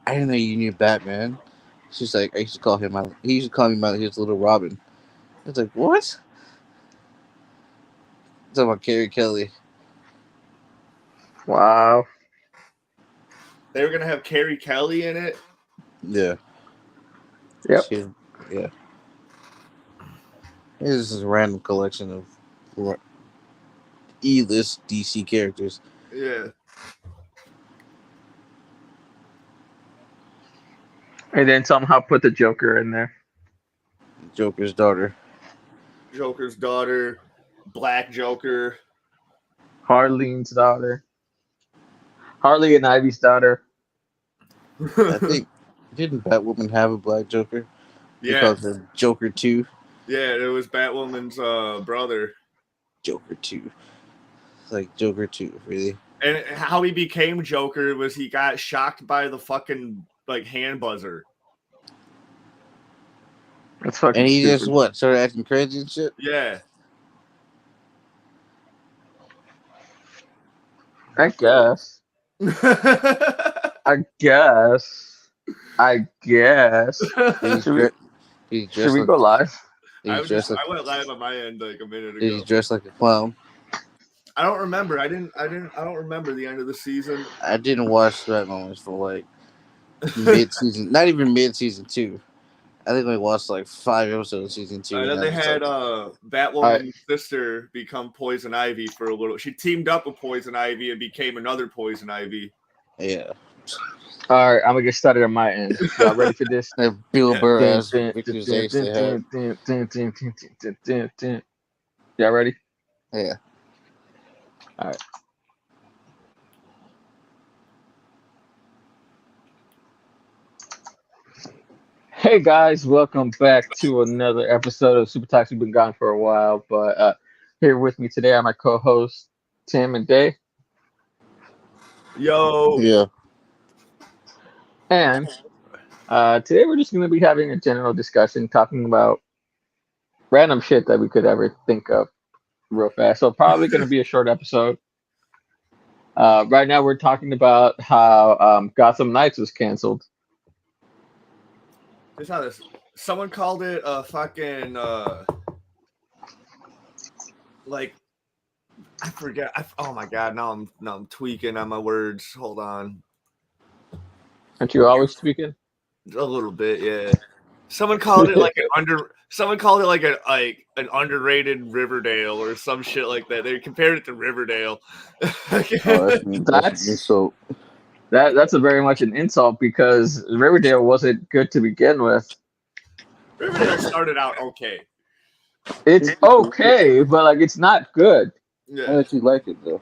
I didn't know you knew Batman. She's like, I used to call him my. He used to call me his little Robin. It's like what? Talking about Carrie Kelly. Wow. They were gonna have Carrie Kelly in it. Yeah. Yep. Yeah. This is a random collection of E-list DC characters. Yeah. And then somehow put the Joker in there. Joker's daughter. Joker's daughter, Black Joker. Harleen's daughter. Harley and Ivy's daughter. I think didn't Batwoman have a black Joker? They Yeah, called her Joker 2. yeah, it was Batwoman's brother. Joker 2. It's like Joker 2, really. And how he became Joker was he got shocked by the fucking like hand buzzer. That's fucking And he stupid. just what? Started acting crazy and shit? Yeah. I guess. I guess. Should we go live? I went live on my end like a minute ago. Did he dress like a clown? I don't remember. I don't remember the end of the season. I didn't watch that moments for like mid-season. Not even mid-season 2. I think we watched like 5 episodes of season 2. And then they had Batwoman's sister become Poison Ivy for a little. She teamed up with Poison Ivy and became another Poison Ivy. Yeah. All right, I'm gonna get started on my end. Y'all ready for this? Bill Burr as Y'all ready? Yeah. All right. Hey guys, welcome back to another episode of Super Talks. We've been gone for a while, but here with me today are my co-hosts Tim and Day. Yo. Yeah. And today we're just going to be having a general discussion, talking about random shit that we could ever think of real fast. So probably going to be a short episode. Right now we're talking about how Gotham Knights was canceled. Just how this. Someone called it a fucking like I forget. Oh my god! Now I'm tweaking on my words. Hold on. Aren't you always tweaking? A little bit, yeah. Someone called it like Someone called it like an underrated Riverdale or some shit like that. They compared it to Riverdale. That's a very much an insult because Riverdale wasn't good to begin with. Riverdale started out okay. It's okay, but like it's not good. Yeah. I actually like it though.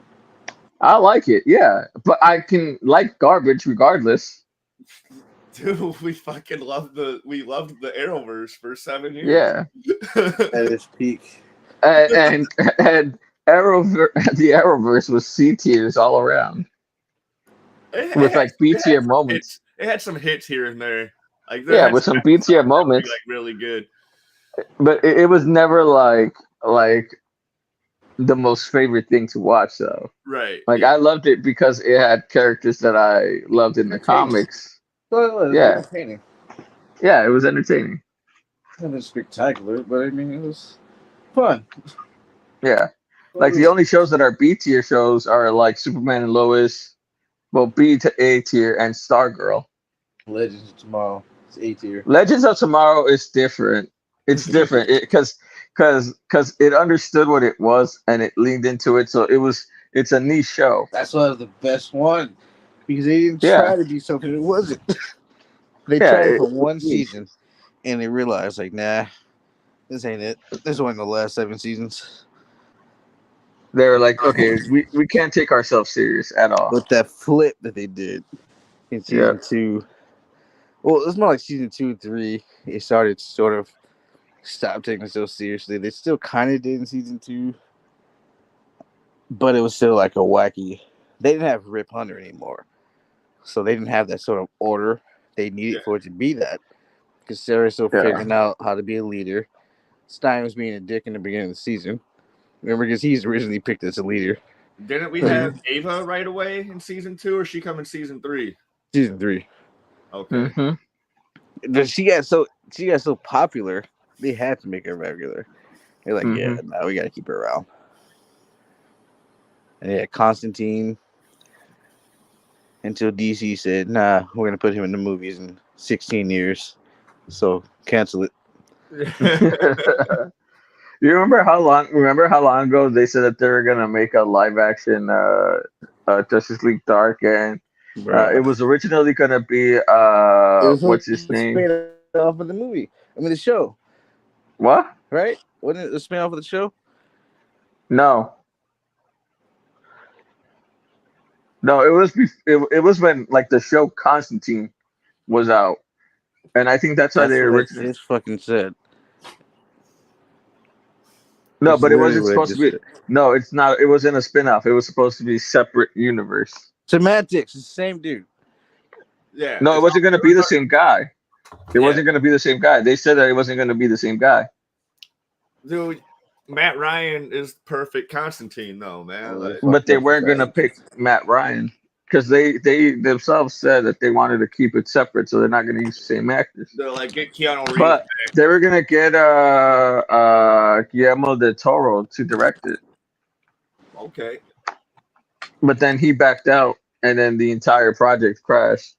I like it, yeah, but I can like garbage regardless. Dude, we fucking loved the Arrowverse for 7 years. Yeah, at its peak, and the Arrowverse was C tiers all around, with like B tier moments. It had some hits here and there, like with some B tier moments, like really good. But it was never like the most favorite thing to watch though. Right. Like I loved it because it had characters that I loved in the comics. Yeah. Yeah, it was entertaining. It was spectacular, but I mean it was fun. Yeah. Like the only shows that are B tier shows are like Superman and Lois, well B to A tier and Stargirl. Legends of Tomorrow. It's A tier. Legends of Tomorrow is different. It's different because it understood what it was and it leaned into it. So it's a niche show. That's why it was the best one because they didn't try to be something it wasn't. They tried it for one season and they realized like, nah, this ain't it. This wasn't the last 7 seasons. They were like, okay, we can't take ourselves serious at all. But that flip that they did in season 2, well, it's more like season 2 and 3. It started sort of stop taking it so seriously. They still kind of did in season 2, but it was still like a wacky. They didn't have Rip Hunter anymore, so they didn't have that sort of order they needed for it to be that. Because Sarah's still figuring out how to be a leader. Stein was being a dick in the beginning of the season. Remember, because he's originally picked as a leader. Didn't we have Ava right away in season 2, or she come in season 3? Season 3. Okay. Mm-hmm. She got so popular, they had to make her regular. They're like, yeah, no, we got to keep her around. And yeah, Constantine. Until DC said, nah, we're gonna put him in the movies in 16 years. So cancel it. You remember how long ago they said that they were gonna make a live action Justice League Dark, and it was originally gonna be It was what's his name? spin off of the movie. I mean the show. What? Right? Wasn't it the spin off of the show? No. No, it was when like the show Constantine was out, and I think that's why they That's what I originally. just fucking said. No, It's but it literally wasn't what I supposed to just be. said. No, it's not. It wasn't a spin-off. It was supposed to be separate universe. Semantics, it's the same dude. Yeah. No, it wasn't going to be the same guy. It Yeah. wasn't going to be the same guy. They said that it wasn't going to be the same guy. Dude, Matt Ryan is perfect Constantine, though, man. Like, But they weren't going to pick Matt Ryan because they themselves said that they wanted to keep it separate, so they're not going to use the same actors. they're like, get Keanu Reeves But back. they were going to get Guillermo del Toro to direct it. Okay. But then he backed out, and then the entire project crashed.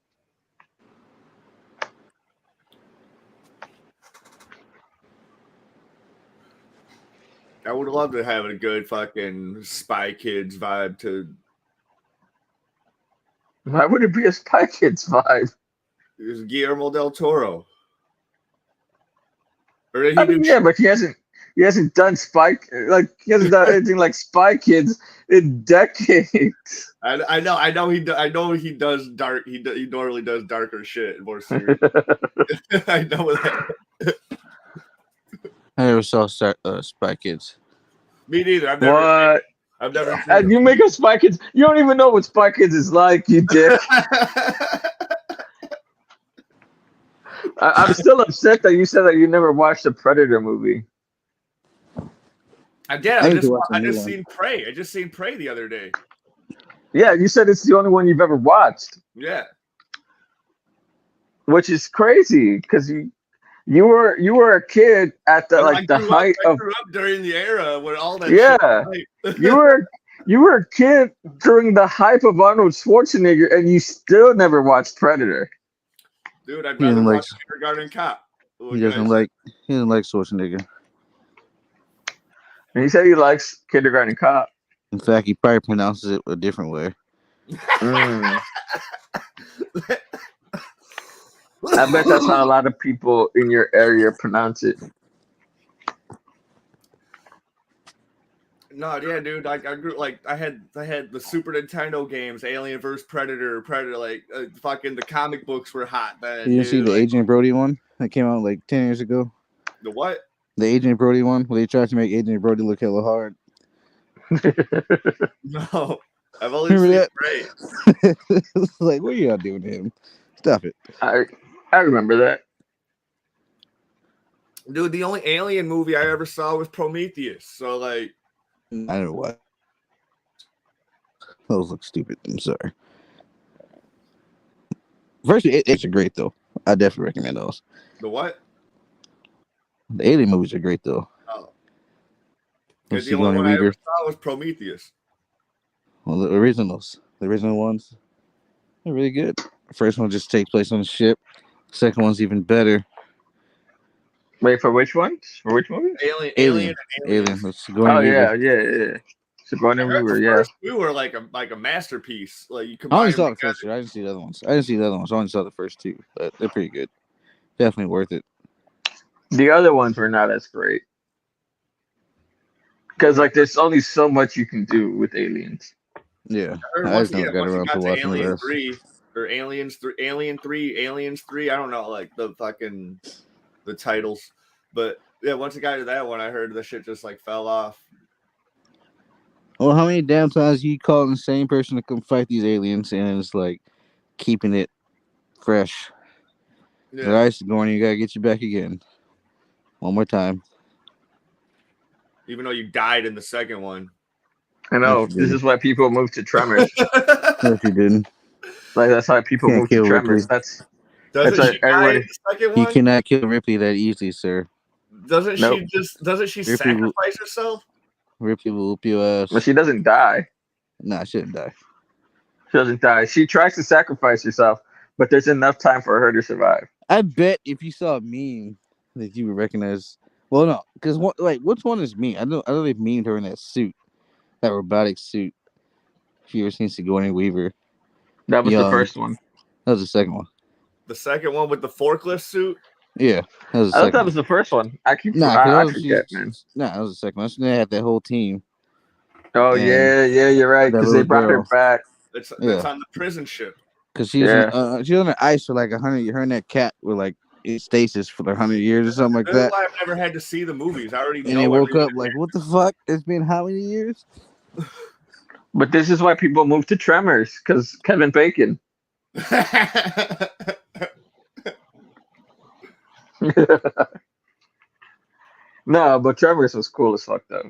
I would love to have a good fucking Spy Kids vibe to. Why would it be a Spy Kids vibe? It was Guillermo del Toro. Or did he do Yeah, but he hasn't done he hasn't done anything like Spy Kids in decades. I know he does dark. He normally does darker shit, more serious. I know that. I never saw Spy Kids. Me neither. I've never seen And you make a Spy Kids. You don't even know what Spy Kids is like, you dick. I'm still upset that you said that you never watched the Predator movie. I did. I just seen Prey. I just seen Prey the other day. Yeah, you said it's the only one you've ever watched. Yeah. Which is crazy because you were a kid at the height of. I grew up during the era when all that. Yeah, shit you were a kid during the hype of Arnold Schwarzenegger, and you still never watched Predator. Dude, I'd rather watch Kindergarten Cop. He doesn't like Schwarzenegger. And he said he likes Kindergarten Cop. In fact, he probably pronounces it a different way. I bet that's how a lot of people in your area pronounce it. No, yeah, dude. I grew I had the Super Nintendo games, Alien vs Predator, fucking the comic books were hot then. You see the Adrian Brody one that came out like 10 years ago? The what? The Adrian Brody one where they tried to make Adrian Brody look hella hard. No, I've only seen Prey. Like, what are y'all doing to him? Stop it. I remember that. Dude, the only Alien movie I ever saw was Prometheus. So like, I don't know what. Those look stupid. I'm sorry. Firstly, it's great though. I definitely recommend those. The what? The Alien movies are great though. Oh. The only one I ever saw was Prometheus. Well, the original ones, they're really good. The first one just takes place on a ship. The second one's even better. Wait, for which ones? For which movie? Alien. Yeah. Sigourney Weaver, yeah. We were like a masterpiece. Like you I only saw the first two. I didn't see the other ones. I only saw the first two, but they're pretty good. Definitely worth it. The other ones were not as great. Because like there's only so much you can do with aliens. Yeah. I just never got around to watching the rest. Alien 3, Aliens 3. I don't know, like the fucking the titles. But yeah, once it got to that one, I heard the shit just like fell off. Well, how many damn times you call the same person to come fight these aliens and it's like keeping it fresh? Yeah. All right, Sigourney, you gotta get you back again. One more time. Even though you died in the second one. I know. This is why people move to Tremors. If you didn't. Like that's why people move to Tremors. That's Doesn't she die in the second one? You cannot kill Ripley that easily, sir. Doesn't she sacrifice herself? Ripley will whoop your ass. But she doesn't die. Nah, she didn't die. She doesn't die. She tries to sacrifice herself, but there's enough time for her to survive. I bet if you saw a meme that you would recognize. Well, no, because which one is me? I know they memed her in that suit, that robotic suit. If you ever seen Sigourney Weaver, that was the first one. That was the second one. The second one with the forklift suit. Yeah, that was. I thought that was the first one. I forget, man. Nah, that was the second one. They had that whole team. Oh yeah, you're right. Because they brought her back. It's on the prison ship. Because she was she was on the ice for like 100. Her and that cat were like in stasis for like 100 years or something like that. I've never had to see the movies. I already know. And they woke up like, what the fuck? It's been how many years? But this is why people move to Tremors, because Kevin Bacon. No, but Tremors was cool as fuck though.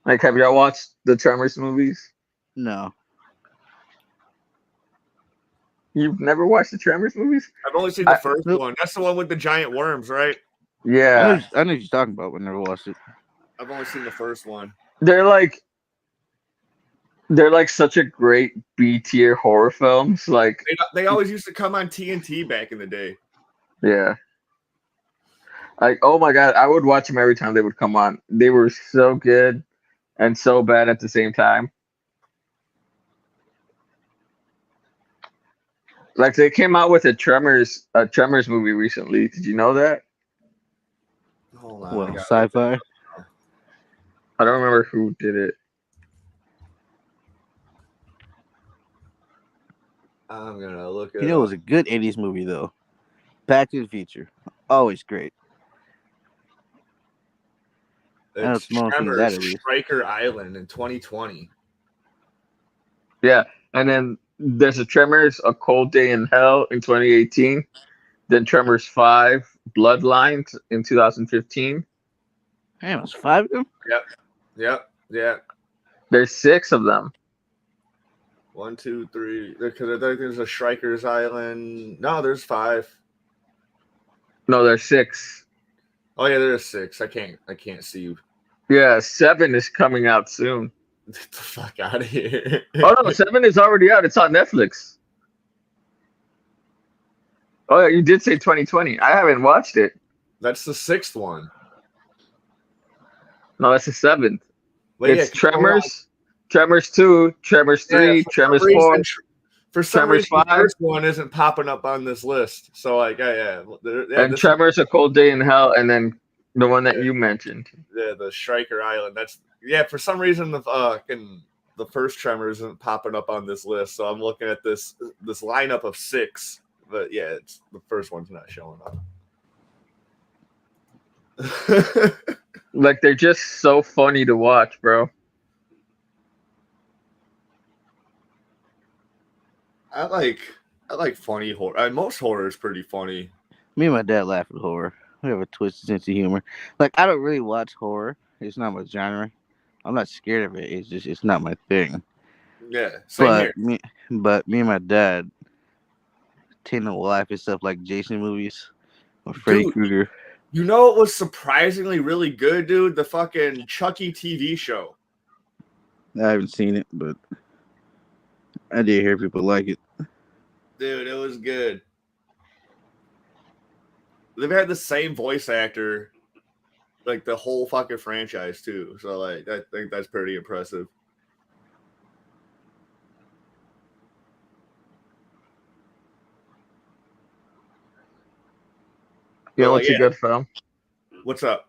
Like, have y'all watched the Tremors movies? No. You've never watched the Tremors movies? I've only seen the first one. That's the one with the giant worms, right? Yeah. I know what you're talking about, but I never watched it. I've only seen the first one. They're like such a great B tier horror films. Like they always used to come on TNT back in the day. Yeah. Like, oh my god, I would watch them every time they would come on. They were so good and so bad at the same time. Like, they came out with a Tremors movie recently. Did you know that? Hold on, well, sci-fi. I don't remember who did it. I'm gonna look at it was a good 80s movie though. Back to the Future. Always great. It's Tremors, Striker Island in 2020. Yeah, and then there's a Tremors, A Cold Day in Hell in 2018. Then Tremors 5, Bloodlines in 2015. Damn, it's 5 of them? Yep. There's 6 of them. 1, 2, 3. Because I think there's a Strikers Island. No, there's 5. No, there's 6. Oh yeah, there's 6. I can't see you. Yeah, 7 is coming out soon. Get the fuck out of here. Oh no, 7 is already out. It's on Netflix. Oh yeah, you did say 2020. I haven't watched it. That's the 6th one. No, that's the 7th. Well, it's Tremors, Tremors 2, Tremors 3, Tremors 4. For some reason, the first one isn't popping up on this list. So, like, and Tremors, A Cold Day in Hell, and then the one that you mentioned. Yeah, the Striker Island. For some reason, the first Tremors isn't popping up on this list. So I'm looking at this lineup of 6. But yeah, it's the first one's not showing up. Like, they're just so funny to watch, bro. I like funny horror. Most horror is pretty funny. Me and my dad laugh at horror. We have a twisted sense of humor. Like, I don't really watch horror. It's not my genre. I'm not scared of it. It's not my thing. Yeah, same here. But me and my dad tend to laugh at stuff like Jason movies or Freddy Krueger. You know what was surprisingly really good, dude? The fucking Chucky TV show. I haven't seen it, but I did hear people like it. Dude, it was good. They've had the same voice actor like the whole fucking franchise too. So like I think that's pretty impressive. Yeah, what's a good film? What's up?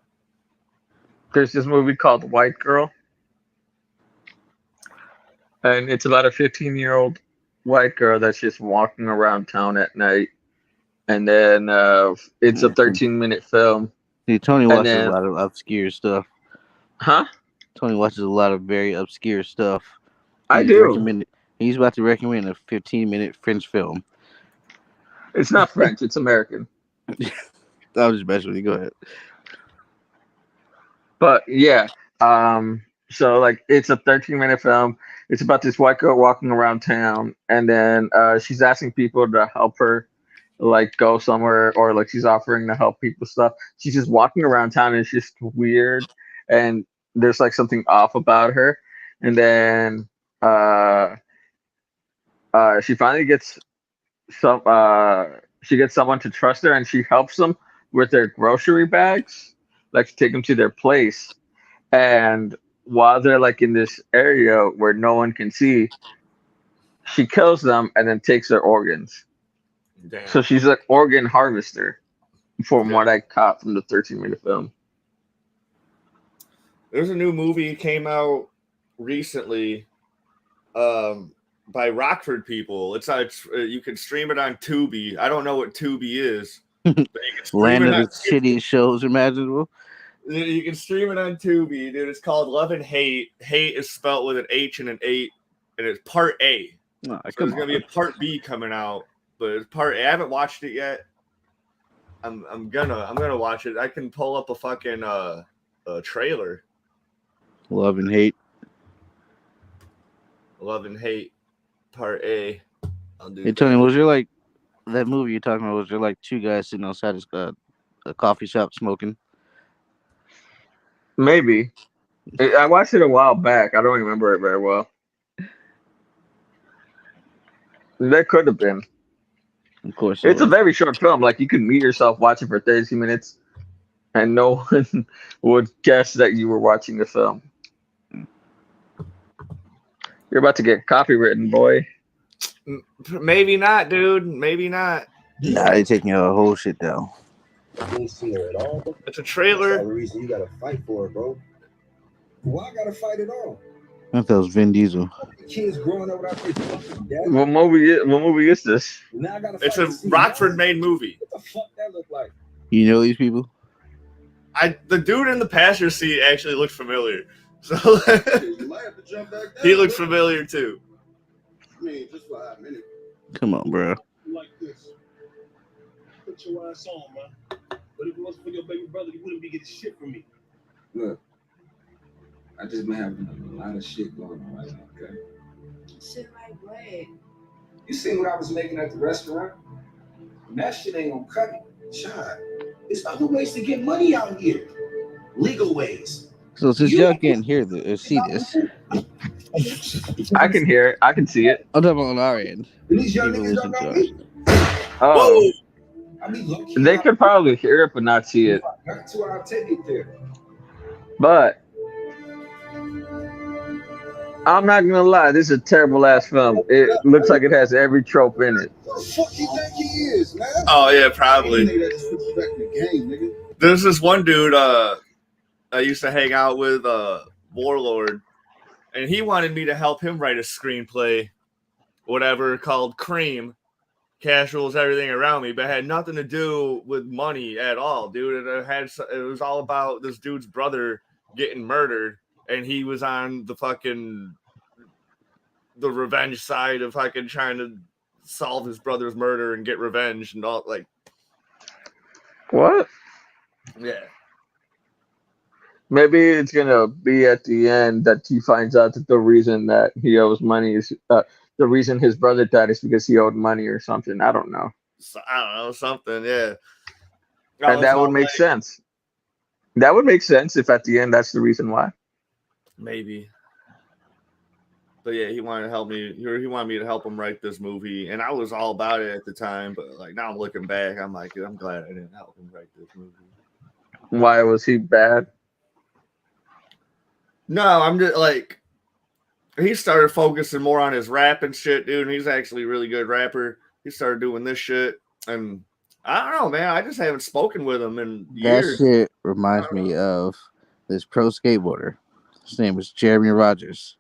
There's this movie called White Girl. And it's about a 15-year-old white girl that's just walking around town at night. And then it's a 13-minute film. See, Tony watches a lot of obscure stuff. Huh? Tony watches a lot of very obscure stuff. I do. He's about to recommend a 15-minute French film. It's not French. It's American. I was just messing with you. Go ahead. But yeah, So like it's a 13-minute film. It's about this white girl walking around town, and then she's asking people to help her like go somewhere, or like she's offering to help people stuff. She's just walking around town, and it's just weird, and there's like something off about her. And then uh, she finally gets some. She gets someone to trust her, and she helps them with their grocery bags, like to take them to their place. And while they're like in this area where no one can see, she kills them and then takes their organs. Damn. So she's like organ harvester, from Yeah. what I caught from the 13-minute film. There's a new movie came out recently, by Rockford people. It's you can stream it on Tubi. I don't know what Tubi is. But you can stream Land it of on the shittiest shows imaginable. You can stream it on Tubi, dude. It's called Love and Hate. Hate is spelled with an H and an 8, and it's part A. Oh, So there's gonna be a part B coming out, but it's part A. I haven't watched it yet. I'm gonna watch it. I can pull up a fucking a trailer. Love and Hate. Love and Hate, part A. I'll do. Hey Tony, was there like that movie you're talking about? Was there like two guys sitting outside a coffee shop smoking? Maybe. I watched it a while back. I don't remember it very well. That could have been. Of course, It's a very short film. Like you could meet yourself watching for 30 minutes, and no one would guess that you were watching the film. You're about to get copywritten, boy. Maybe not, dude. Maybe not. Nah, they taking your whole shit down. You ain't seen her at all. It's a That's trailer. the reason you gotta fight for it, bro. Why I gotta fight at all? I thought it was Vin Diesel. Kids growing up without their fucking dad. What movie is this? Now I gotta It's fight a to see Rockford mine. made movie. What the fuck that look like? You know these people? The dude in the passenger seat actually looked familiar. So You might have to jump back down. he looked familiar too. I mean, just for a minute. Come on, bro. Like this. Put your ass on, man. But if it wasn't for your baby brother, you wouldn't be getting shit from me. Look, I just been having a lot of shit going on right now, okay? Shit like what? You seen what I was making at the restaurant? That shit ain't gonna cut it. Child, there's other ways to get money out here. Legal ways. So since y'all can't hear this, see this, I can hear it. I can see it. I'm talking about on our end. And these young People niggas listen don't to know us. me. Oh, I mean, look. they could probably hear it but not see it. That's why I'll take it there. But I'm not gonna lie, this is a terrible ass film. It looks like it has every trope in it. Who the fuck you think he is, man? Oh yeah, probably. Nigga that just disrespect the game, nigga. There's this one dude I used to hang out with, Warlord, and he wanted me to help him write a screenplay, whatever, called Cream. Casuals, everything around me, but it had nothing to do with money at all, dude. It was all about this dude's brother getting murdered, and he was on the revenge side of fucking trying to solve his brother's murder and get revenge and all, like, What? yeah. Maybe it's gonna be at the end that he finds out that the reason that he owes money is the reason his brother died is because he owed money or something. I don't know. So, I don't know, something, yeah. And that would make sense. That would make sense if at the end that's the reason why. Maybe. But yeah, he wanted to help me. He wanted me to help him write this movie, and I was all about it at the time. But like now, I'm looking back, I'm like, I'm glad I didn't help him write this movie. Why was he bad? No, I'm just like, he started focusing more on his rap and shit, dude. And he's actually a really good rapper. He started doing this shit, and I don't know, man. I just haven't spoken with him in years. That shit reminds me of this pro skateboarder. His name was Jeremy Rogers.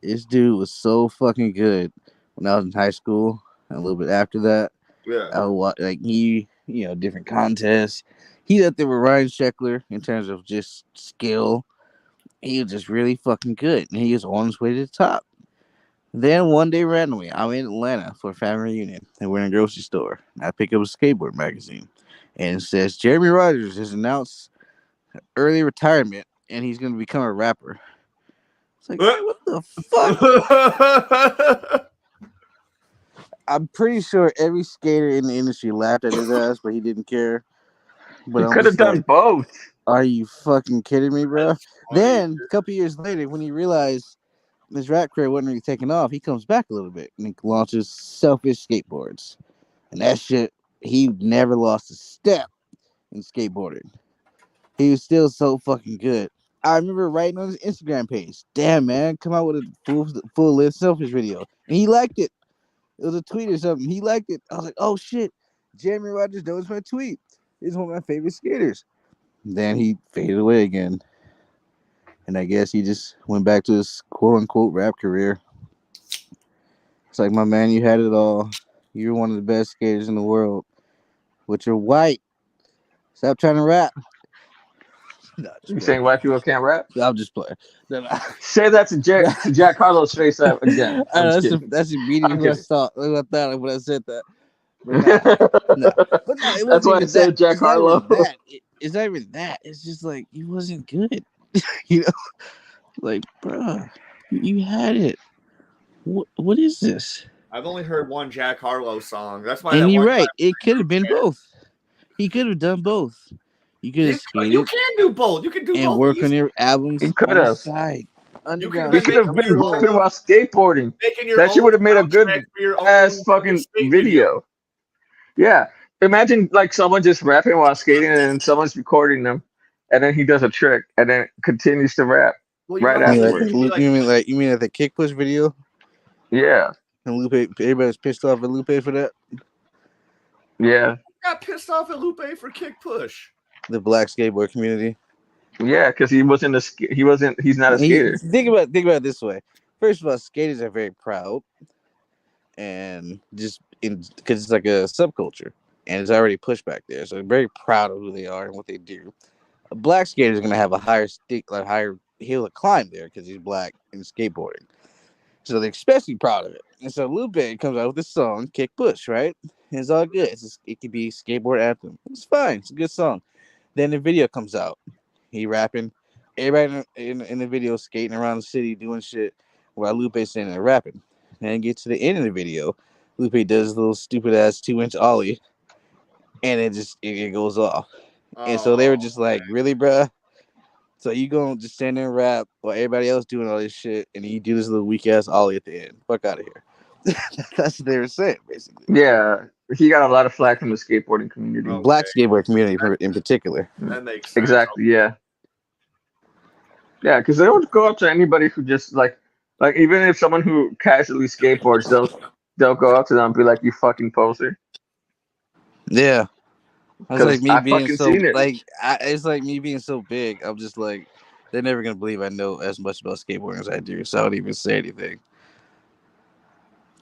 This dude was so fucking good when I was in high school and a little bit after that. Yeah. I would like he, different contests. He up there with Ryan Sheckler in terms of just skill. He was just really fucking good, and he was on his way to the top. Then one day randomly, I'm in Atlanta for a family reunion, and we're in a grocery store. I pick up a skateboard magazine, and it says Jeremy Rogers has announced early retirement, and he's going to become a rapper. It's like, man, what the fuck? I'm pretty sure every skater in the industry laughed at his ass, but he didn't care. But He could have done both. Are you fucking kidding me, bro? Then a couple years later, when he realized his rap career wasn't really taking off, he comes back a little bit and he launches Selfish Skateboards, and that shit, he never lost a step in skateboarding. He was still so fucking good. I remember writing on his Instagram page, "Damn man, come out with a full length Selfish video," and he liked it. It was a tweet or something. He liked it. I was like, "Oh shit, Jeremy Rogers knows my tweet. He's one of my favorite skaters." Then he faded away again. And I guess he just went back to his quote-unquote rap career. It's like, my man, you had it all. You're one of the best skaters in the world. But you're white. Stop trying to rap. No, you saying white people can't rap? I'm just playing. Say that to Jack Harlow's face again. That's immediately what I thought when I said that. But no. But no, it that's why I said Jack Harlow. It's not even that. It's just like, he wasn't good. You know? Like, bro, you had it. What is this? I've only heard one Jack Harlow song. That's why. And you're right. It could have been both. He could have done both. You could have skated. You can do both. You can do both. And work on your albums. He could have. You could have been rapping while skateboarding. That shit would have made a good ass fucking video. Yeah. Imagine like someone just rapping while skating and then someone's recording them, and then he does a trick and then continues to rap right afterwards. You mean at the kick push video? Yeah. And Lupe, everybody's pissed off at Lupe for that. Yeah. Got pissed off at Lupe for kick push. The black skateboard community. Yeah, because he's not a skater. Think about it this way. First of all, skaters are very proud, and because it's like a subculture, and it's already pushed back there, so they're very proud of who they are and what they do. A black skater is gonna have a higher hill to climb there because he's black and skateboarding, so they're especially proud of it. And so Lupe comes out with this song, "Kick Push," right? And it's all good. It could be a skateboard anthem. It's fine. It's a good song. Then the video comes out. He rapping. Everybody in the video skating around the city doing shit while Lupe's standing there rapping. Then get to the end of the video. Lupe does a little stupid ass 2-inch ollie. And it goes off. And so they were just like, really, bruh? So you gonna just stand there and rap while everybody else doing all this shit, and you do this little weak ass ollie at the end. Fuck out of here. That's what they were saying, basically. Yeah. He got a lot of flack from the skateboarding community. Black skateboard community in particular. That makes sense. Exactly, yeah. Yeah, because they don't go up to anybody who just like even if someone who casually skateboards, they'll go up to them and be like, "You fucking poser." Yeah. It's like me being so it's like me being so big. I'm just like, they're never gonna believe I know as much about skateboarding as I do, so I don't even say anything.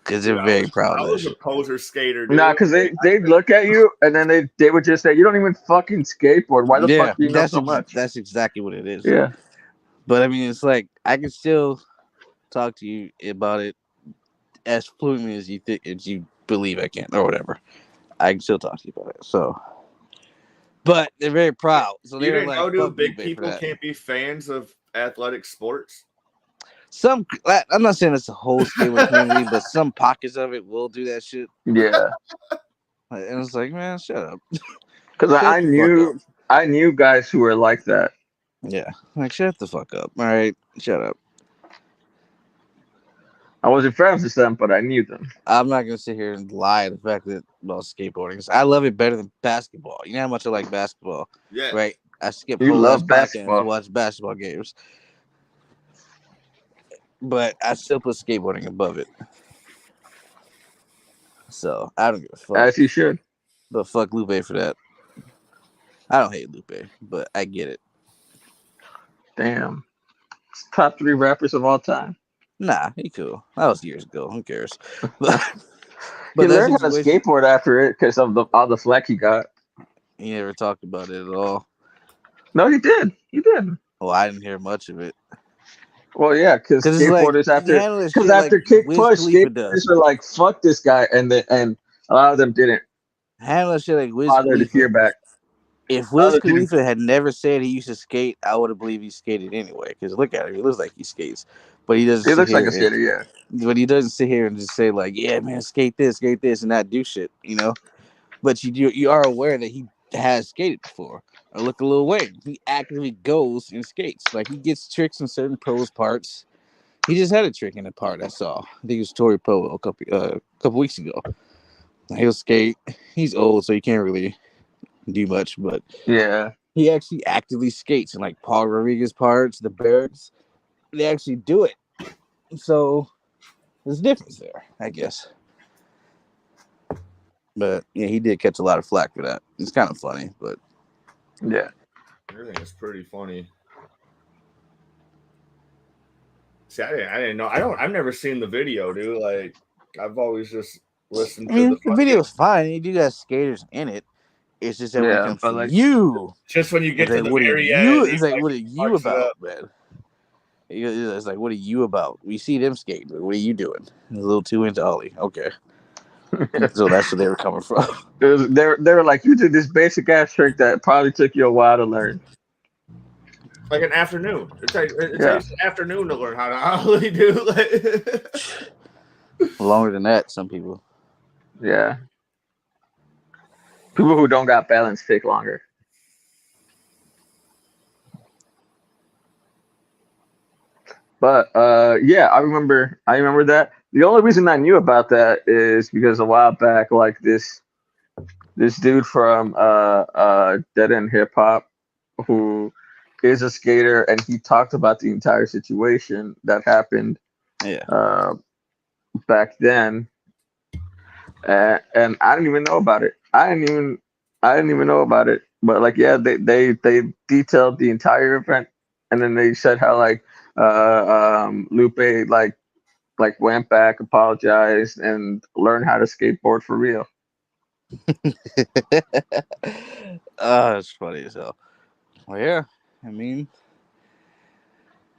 Because they're very proud of it. I was a poser skater, dude. Nah, because they look at you and then they would just say, "You don't even fucking skateboard. Why the fuck do you know so much?" That's exactly what it is. Yeah. But I mean, it's like I can still talk to you about it as fluently as you believe I can, or whatever. I can still talk to you about it. So, but they're very proud. So they're like, "Fuck big people can't be fans of athletic sports." I'm not saying it's a whole skateboard community, but some pockets of it will do that shit. Yeah. And it's like, man, shut up. Because I knew guys who were like that. Yeah. Like, shut the fuck up. All right. Shut up. I wasn't friends with them, but I knew them. I'm not going to sit here and lie the fact that about skateboarding. I love it better than basketball. You know how much I like basketball? Yeah. Right? I skip you love basketball. to watch basketball games. But I still put skateboarding above it. So I don't give a fuck. As you should. But fuck Lupe for that. I don't hate Lupe, but I get it. Damn. It's top 3 rappers of all time. Nah, he cool. That was years ago. Who cares? But he learned how to skateboard after it because of all the flack he got. He never talked about it at all. No, he did. He did. Well, I didn't hear much of it. Well, yeah, because skateboarders after kick push, skateboarders are like, "Fuck this guy," and a lot of them didn't. Handle shit like Wiz bother to hear back. If Wiz Khalifa had never said he used to skate, I would have believed he skated anyway. Because look at him, he looks like he skates, but he doesn't. He looks like a skater, yeah. But he doesn't sit here and just say like, "Yeah, man, skate this," and not do shit, But you are aware that he has skated before. Or look at Lil Wayne, he actively goes and skates. Like he gets tricks in certain pose parts. He just had a trick in a part I saw. I think it was Tori Poe a couple weeks ago. He'll skate. He's old, so he can't really do much, but yeah, he actually actively skates in like Paul Rodriguez parts, the Barracks. They actually do it. So there's a difference there, I guess. But yeah, he did catch a lot of flack for that. It's kind of funny, but yeah. Everything is pretty funny. See, I didn't know. I've never seen the video, dude. Like, I've always just listened to the video's fine. You do got skaters in it. It's just that when it comes to like, you, just when you get to like, the what very end, end, it's like, what are you about, man? It's like, what are you about? We see them skating, but what are you doing? A little too into Ollie. Okay. So that's where they were coming from. They were like, you did this basic ass trick that probably took you a while to learn. Like an afternoon. It takes an afternoon to learn how to Ollie do. Like... Longer than that, some people. Yeah. People who don't got balance take longer. But yeah, I remember that. The only reason I knew about that is because a while back, like this dude from Dead End Hip Hop, who is a skater, and he talked about the entire situation that happened back then. And I didn't even know about it. I didn't even know about it. But like, yeah, they detailed the entire event, and then they said how like Lupe like went back, apologized, and learned how to skateboard for real. Oh, it's funny as hell. Well, yeah, I mean,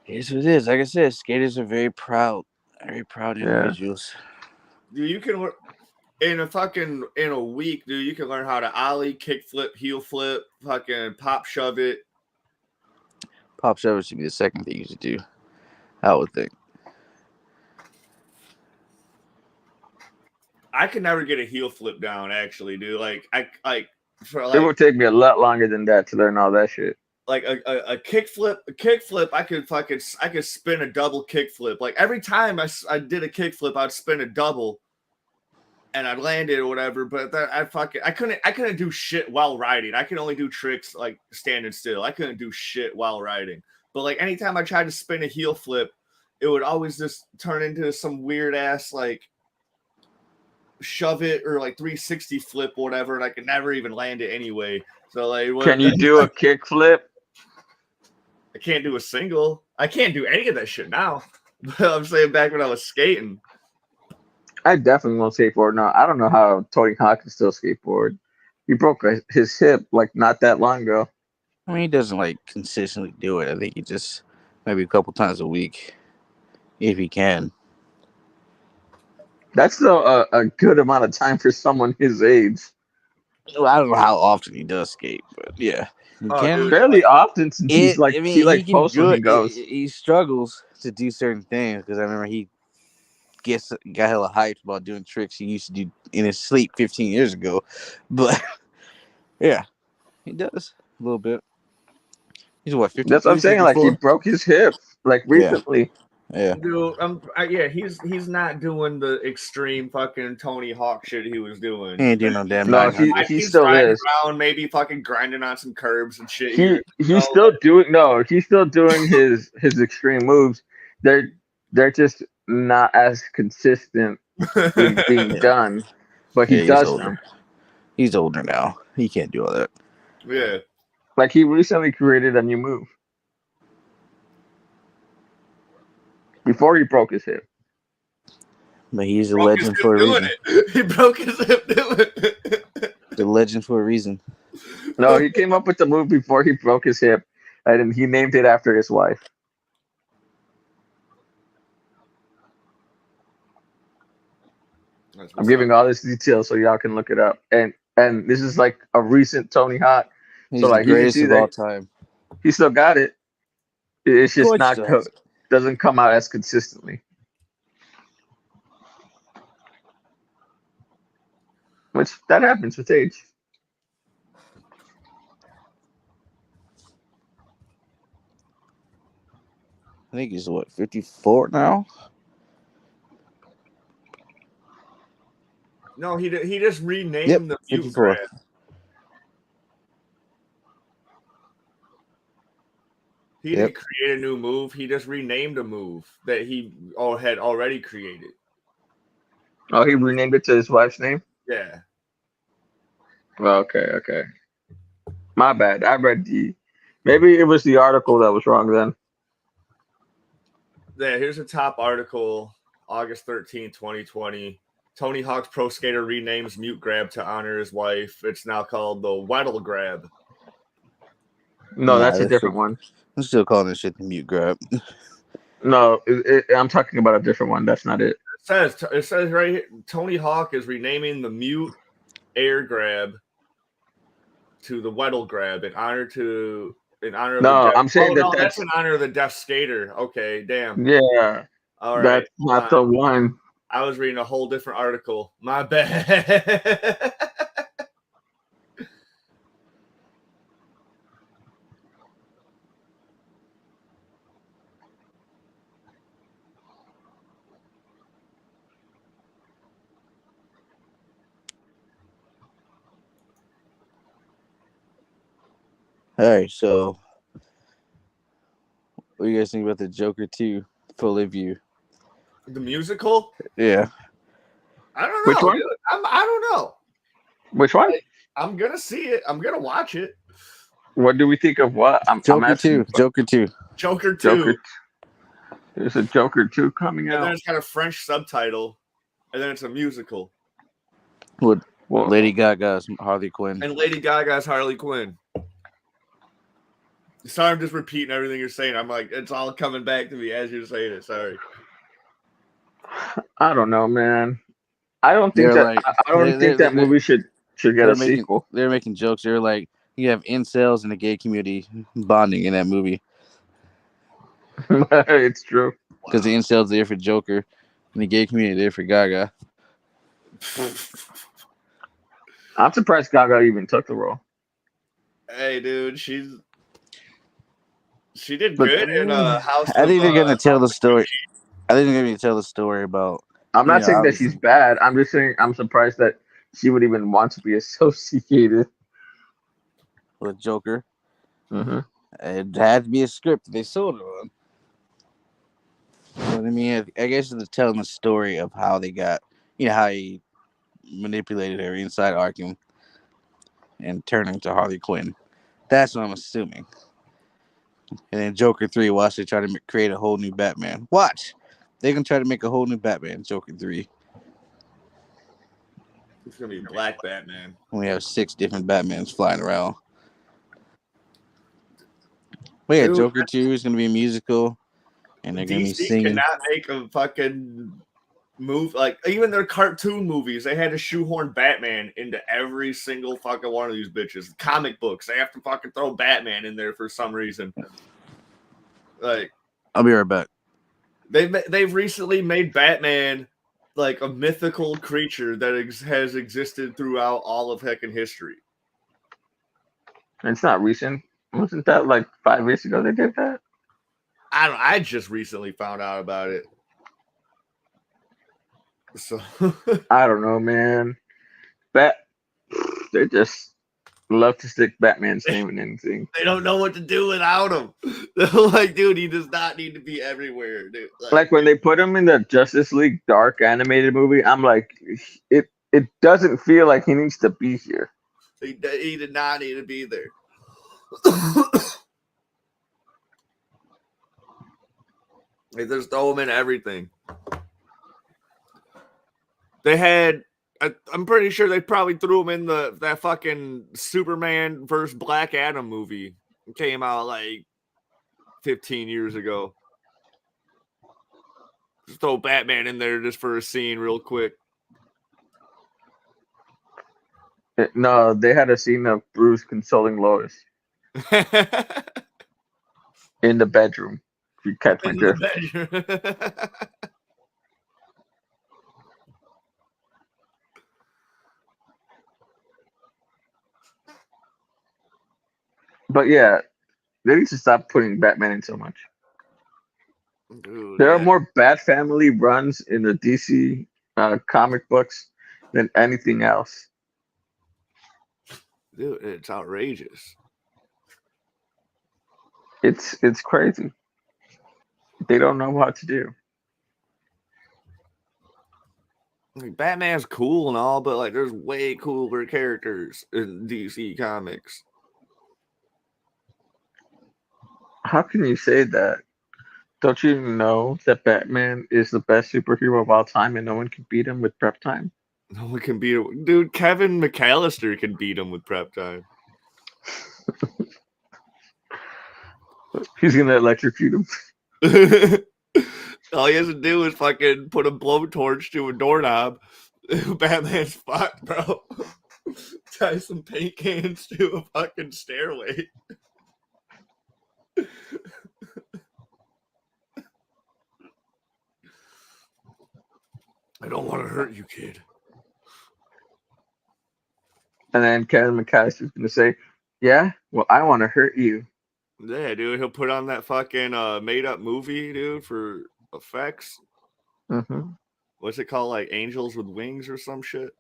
here's what it is. Like I said, skaters are very proud individuals. Dude, you can in a week, dude, you can learn how to ollie, kick flip, heel flip, fucking pop shove it. Pop shove should be the second thing you should do, I would think. I could never get a heel flip down, actually, dude. It would take me a lot longer than that to learn all that shit. Like a kick flip, I could spin a double kick flip. Like every time I did a kick flip, I'd spin a double, and I'd land it or whatever. But I couldn't do shit while riding. I could only do tricks like standing still. I couldn't do shit while riding. But like anytime I tried to spin a heel flip, it would always just turn into some weird ass like shove it or like 360 flip or whatever, and I could never even land it anyway. So like, can you do a kick flip? I can't do a single. I can't do any of that shit now. But I'm saying back when I was skating, I definitely won't skateboard now. I don't know how Tony Hawk can still skateboard. He broke his hip like not that long ago. I mean, he doesn't like consistently do it. I think he just maybe a couple times a week, if he can. That's still a good amount of time for someone his age. Well, I don't know how often he does skate, but yeah, he can fairly often since he posts when he goes. He struggles to do certain things because I remember he got hella hyped about doing tricks he used to do in his sleep 15 years ago, but yeah, he does a little bit. He's what 50. That's what I'm saying. 54? Like he broke his hip like recently. Yeah. Dude, he's not doing the extreme fucking Tony Hawk shit he was doing. He ain't doing no damn. No, he still is. Around, maybe fucking grinding on some curbs and shit. He's still doing his extreme moves. They're just not as consistent in being done, but he does them. He's older now. He can't do all that. Yeah. Like he recently created a new move. Before he broke his hip. But he's a legend for a reason. He broke his hip doing it. The legend for a reason. No, he came up with the move before he broke his hip, and he named it after his wife. I'm giving all this detail so y'all can look it up. And this is like a recent Tony Hawk. He's So the like you can greatest see of all that time. he still got it. It's Of just course, not he does. doesn't come out as consistently. Which that happens with age. I think he's what 54 now. No, he just renamed Yep, the mute 54. grab. He Yep. didn't create a new move. He just renamed a move that he had already created. Oh, he renamed it to his wife's name? Yeah. Well, okay. My bad. I read maybe it was the article that was wrong then. Yeah, here's a top article, August 13th, 2020. Tony Hawk's Pro Skater renames mute grab to honor his wife. It's now called the Weddle grab. No, that's a different one. I'm still calling this shit the mute grab. No, I'm talking about a different one. That's not it. It says right here, Tony Hawk is renaming the mute air grab to the Weddle grab in honor of No, the deaf. I'm saying That's in honor of the deaf skater. Okay, damn. Yeah, All right. that's not the one. I was reading a whole different article. My bad. All right, so what do you guys think about the Joker 2 full review? The musical? Yeah. I don't know. Which one? Dude. I don't know. Which one? I'm gonna see it. I'm gonna watch it. What do we think of what? I'm Joker asking 2. Joker 2. Joker 2. There's a Joker 2 coming And out. then it's got a French subtitle. And then it's a musical. With Lady Gaga's Harley Quinn. And Lady Gaga's Harley Quinn. Sorry, I'm just repeating everything you're saying. I'm like, it's all coming back to me as you're saying it. Sorry. I don't know, man. I don't think that movie should get a sequel. They're making jokes. They're like, you have incels in the gay community bonding in that movie. It's true. Because the incels there for Joker, and the gay community there for Gaga. I'm surprised Gaga even took the role. Hey, dude, she did good in House. I think they're gonna tell the story. I think they're gonna tell the story about. I'm not saying that she's bad. I'm just saying I'm surprised that she would even want to be associated with Joker. Mm-hmm. It had to be a script they sold it on. But I mean, I guess it's telling the story of how they got, how he manipulated her inside Arkham and turning to Harley Quinn. That's what I'm assuming. And then Joker 3, watch they try to create a whole new Batman. Watch. They're going to try to make a whole new Batman, Joker 3. It's going to be Black Batman. We have 6 different Batmans flying around. But yeah, Joker 2 is going to be a musical. And they're going to be singing. Cannot make a fucking move. Like, even their cartoon movies, they had to shoehorn Batman into every single fucking one of these bitches. Comic books, they have to fucking throw Batman in there for some reason. Like, I'll be right back. They've recently made Batman like a mythical creature that has existed throughout all of heckin' history. It's not recent. Wasn't that like 5 years ago they did that? I just recently found out about it. So I don't know, man. They just love to stick Batman's name in anything. They don't know what to do without him. They're like, dude, he does not need to be everywhere, dude. Like when they put him in the Justice League Dark animated movie, I'm like, it doesn't feel like he needs to be here. He did not need to be there. They just throw him in everything. They had, I'm pretty sure they probably threw him in that fucking Superman versus Black Adam movie. It came out like 15 years ago. Just throw Batman in there just for a scene real quick. No, they had a scene of Bruce consoling Lois in the bedroom. If you catch my In the drift. bedroom. But yeah, they need to stop putting Batman in so much. Dude, There are yeah. more Bat Family runs in the DC comic books than anything else. Dude, it's outrageous. It's crazy. They don't know what to do. Like, Batman's cool and all, but like there's way cooler characters in DC comics. How can you say that? Don't you know that Batman is the best superhero of all time and no one can beat him with prep time? No one can beat him. Dude, Kevin McAllister can beat him with prep time. He's gonna electrocute him. All he has to do is fucking put a blowtorch to a doorknob. Batman's fucked, bro. Tie some paint cans to a fucking stairway. I don't want to hurt you, kid. And then Kevin McAllister's gonna say, "Yeah, well, I want to hurt you." Yeah, dude, he'll put on that fucking made-up movie, dude, for effects. Mm-hmm. What's it called? Like Angels with Wings or some shit?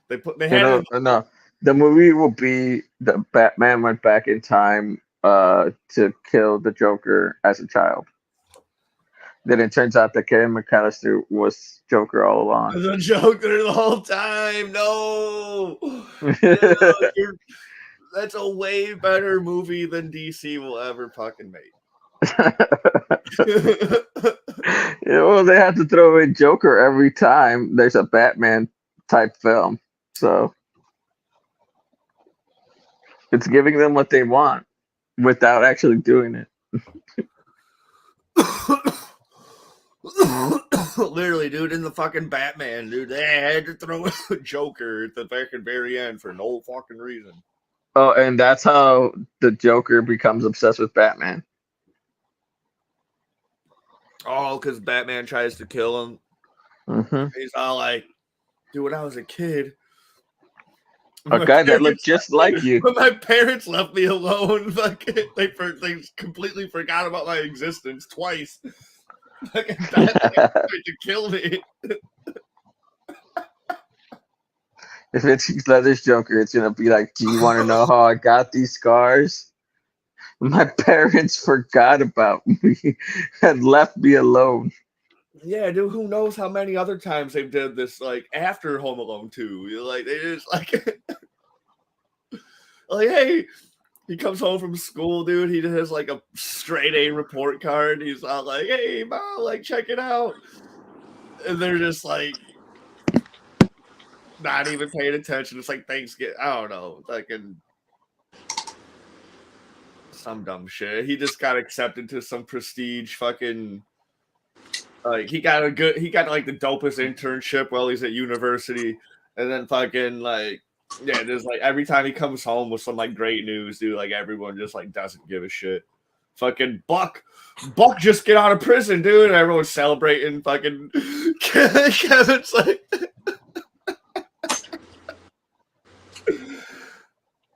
They had it. No. The movie will be the Batman went back in time to kill the Joker as a child. Then it turns out that Kevin McAllister was Joker all along. The Joker the whole time. No. No, that's a way better movie than DC will ever fucking make. Yeah, well, they have to throw in Joker every time there's a Batman type film. So it's giving them what they want without actually doing it. Literally, dude, in the fucking Batman, dude, they had to throw in a Joker at the fucking very end for no fucking reason. Oh, and that's how the Joker becomes obsessed with Batman. Oh, because Batman tries to kill him. Mm-hmm. He's all like, dude, when I was a kid, A guy that looked just like you. When my parents left me alone, they completely forgot about my existence twice. Batman tried to kill me. If it's Heath Ledger's Joker, it's gonna be like, "Do you want to know how I got these scars? My parents forgot about me and left me alone." Yeah, dude, who knows how many other times they've did this, like, after Home Alone 2. You're like, they just, like, like, hey, he comes home from school, dude. He just has, like, a straight A report card. He's all like, hey, Mom, like, check it out. And they're just, like, not even paying attention. It's like Thanksgiving. I don't know. Fucking some dumb shit. He just got accepted to some prestige fucking. Like he got like the dopest internship while he's at university, and then fucking like yeah, there's like every time he comes home with some like great news, dude, like everyone just like doesn't give a shit. Fucking Buck just get out of prison, dude, and everyone's celebrating. Fucking Kevin's like.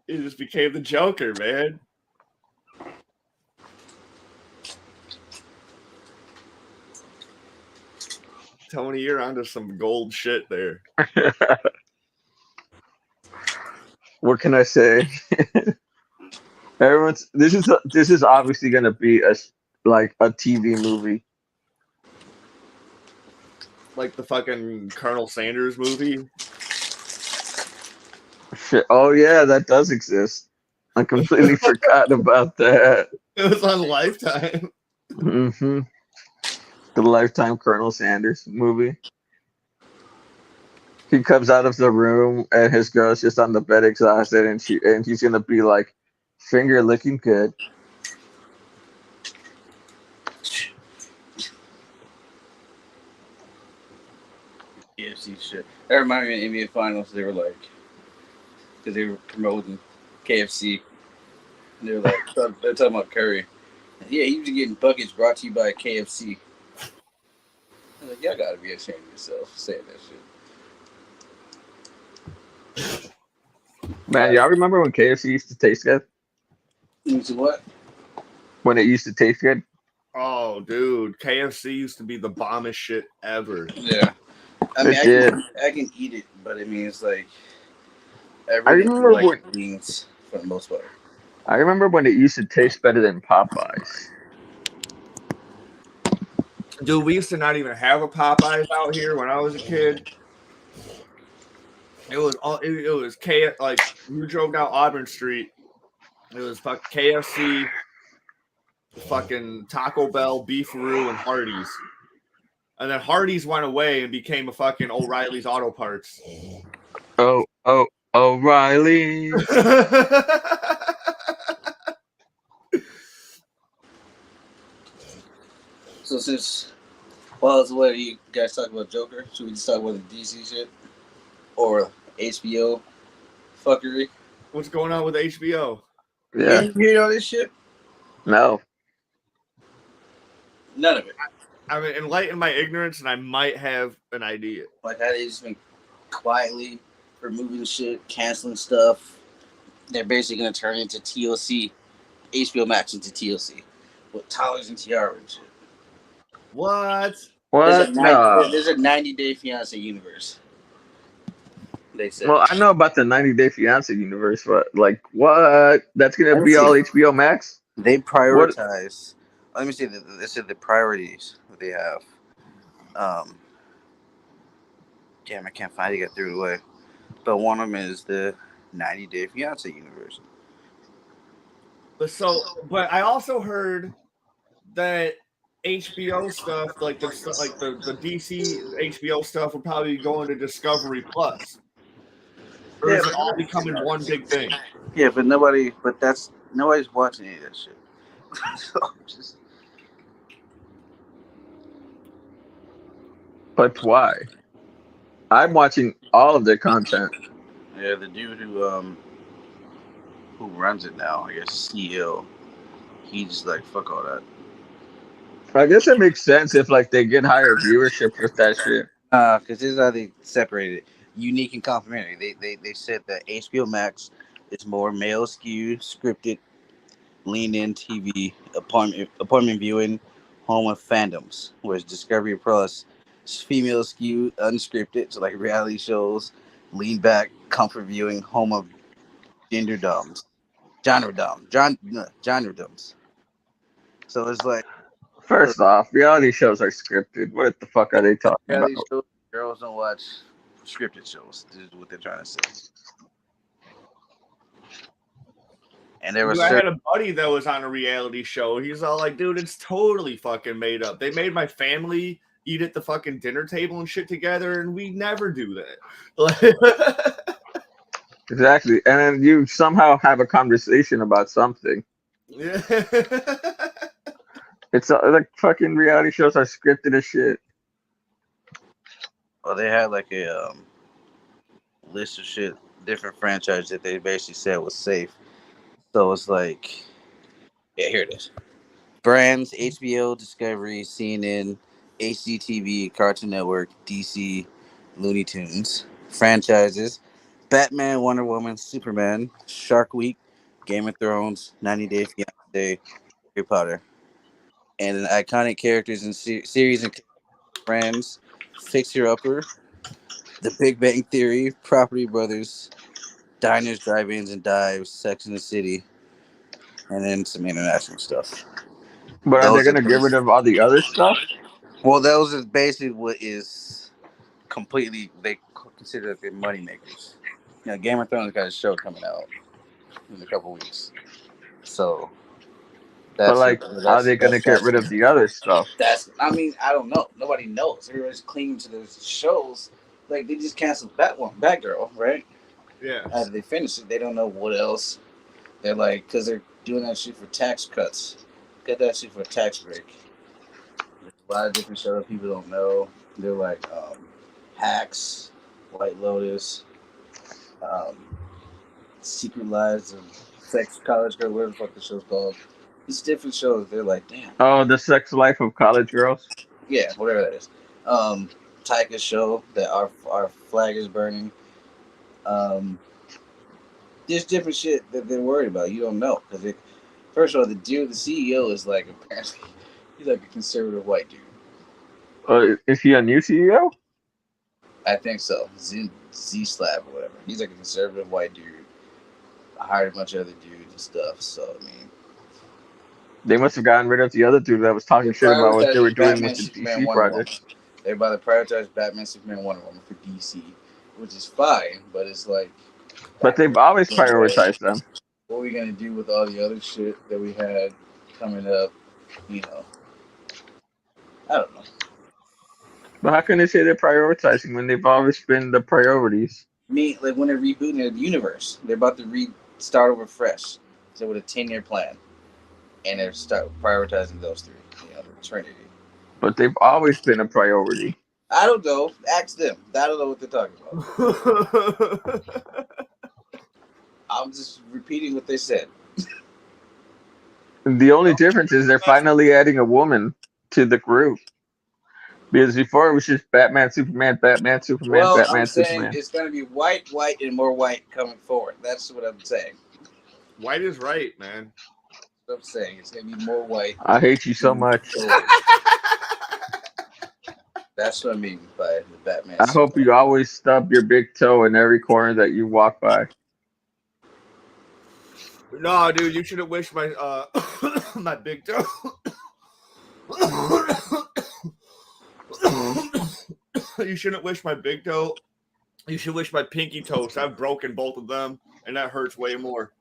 He just became the Joker, man. Tony, you're onto some gold shit there. What can I say? This is obviously gonna be a TV movie. Like the fucking Colonel Sanders movie. Shit. Oh yeah, that does exist. I completely forgot about that. It was on Lifetime. Mm-hmm. The Lifetime Colonel Sanders movie. He comes out of the room and his girl's just on the bed exhausted, and he's gonna be like, finger looking good. KFC shit. That reminded me of the NBA Finals. They were like, because they were promoting KFC. And they were like, they're talking about Curry. Yeah, he was getting buckets brought to you by KFC. I was like, y'all gotta be ashamed of yourself saying that shit. Man, y'all remember when KFC used to taste good? What? When it used to taste good? Oh, dude, KFC used to be the bombest shit ever. Yeah. I mean, I can eat it, but I mean, it's like I remember like beans for the most part. I remember when it used to taste better than Popeyes. Dude, we used to not even have a Popeyes out here when I was a kid. It was all it was like you drove down Auburn Street. It was KFC, fucking Taco Bell, Beefaroo, and Hardee's. And then Hardee's went away and became a fucking O'Reilly's Auto Parts. Oh, O'Reilly. So since while it's what you guys talk about Joker, should we just talk about the DC shit or HBO fuckery? What's going on with HBO? Yeah. You hear all this shit? No. None of it. I mean, enlighten my ignorance, and I might have an idea. Like how they just been quietly removing shit, canceling stuff. They're basically gonna turn into TLC, HBO Max into TLC with Tyler's and Tiara and shit. What? What? There's a 90-day fiance universe. They said. Well, I know about the 90-Day Fiance universe, but like, what? That's gonna be all HBO Max? They prioritize. Let me see. They said the priorities that they have. Damn, I can't find it. I got threw it away. But one of them is the 90-Day Fiance universe. But I also heard that HBO stuff, like the DC HBO stuff, would probably go into Discovery Plus. Or is it all becoming one big thing? Yeah, but nobody's watching any of that shit. So just. But why? I'm watching all of their content. Yeah, the dude who runs it now, I guess CEO, he just like fuck all that. I guess it makes sense if like they get higher viewership with that shit. Because this is how they separated it. Unique and complimentary. They said that HBO Max is more male skewed, scripted, lean in TV, appointment viewing, home of fandoms. Whereas Discovery Plus is female skewed, unscripted, so like reality shows, lean back, comfort viewing, home of genre doms. So it's like First off, reality shows are scripted. What the fuck are they talking about? reality shows, girls don't watch scripted shows. This is what they're trying to say. And there was I had a buddy that was on a reality show. He's all like, dude, it's totally fucking made up. They made my family eat at the fucking dinner table and shit together, and we never do that. Exactly. And then you somehow have a conversation about something. Yeah. It's like fucking reality shows are scripted as shit. Well, they had like a list of shit, different franchises that they basically said was safe. So it's like, yeah, here it is. Brands: HBO, Discovery, CNN, HGTV, Cartoon Network, DC, Looney Tunes. Franchises: Batman, Wonder Woman, Superman, Shark Week, Game of Thrones, 90-Day Fiancé, Harry Potter. And then iconic characters in series and Friends, Fixer Upper, The Big Bang Theory, Property Brothers, Diners, Drive-Ins and Dives, Sex and the City, and then some international stuff. But are they gonna get rid of all the other stuff? Well, those is basically what is completely they consider that they're money makers. You know, Game of Thrones got a show coming out in a couple weeks, so that's. But like, are they gonna get rid of the other stuff? I mean, I don't know. Nobody knows. Everybody's clinging to those shows. Like they just canceled Batgirl, right? Yeah. After they finish it, they don't know what else. They're like, because they're doing that shit for tax cuts. Get that shit for a tax break. There's a lot of different shows people don't know. They're like, Hacks, White Lotus, um, Secret Lives of Sex College Girl, whatever the fuck the show's called. These different shows. They're like, damn. Oh, the sex life of college girls. Yeah, whatever that is. Tyka's show that our flag is burning. There's different shit that they're worried about. You don't know because first of all, the CEO is like apparently he's like a conservative white dude. Is he a new CEO? I think so. Z Slab or whatever. He's like a conservative white dude. I hired a bunch of other dudes and stuff. So I mean, They must have gotten rid of the other dude that was talking shit about what they were doing with the Superman, DC Wonder project. Woman. They're about to prioritize Batman, Superman, Wonder Woman for DC, which is fine. But it's like, But they've always prioritized them. what are we gonna do with all the other shit that we had coming up? You know, I don't know. But how can they say they're prioritizing when they've always been the priorities? Like when they're rebooting the universe, they're about to start over fresh. So with a 10-year plan, and they're start prioritizing those three. You know, the Trinity. But they've always been a priority. I don't know. Ask them. I don't know what they're talking about. I'm just repeating what they said. The only difference is they're finally adding a woman to the group. Because before it was just Batman, Superman, Batman, Superman, Well, Batman, I'm saying Superman. it's going to be white, and more white coming forward. That's what I'm saying. White is right, man. That's what I'm saying. It's going to be more white. I hate you so much. That's what I mean by the Batman. I hope you always stub your big toe in every corner that you walk by. No, dude, you should have wished my my big toe. You shouldn't wish my big toe. You should wish my pinky toe. So I've broken both of them, and that hurts way more.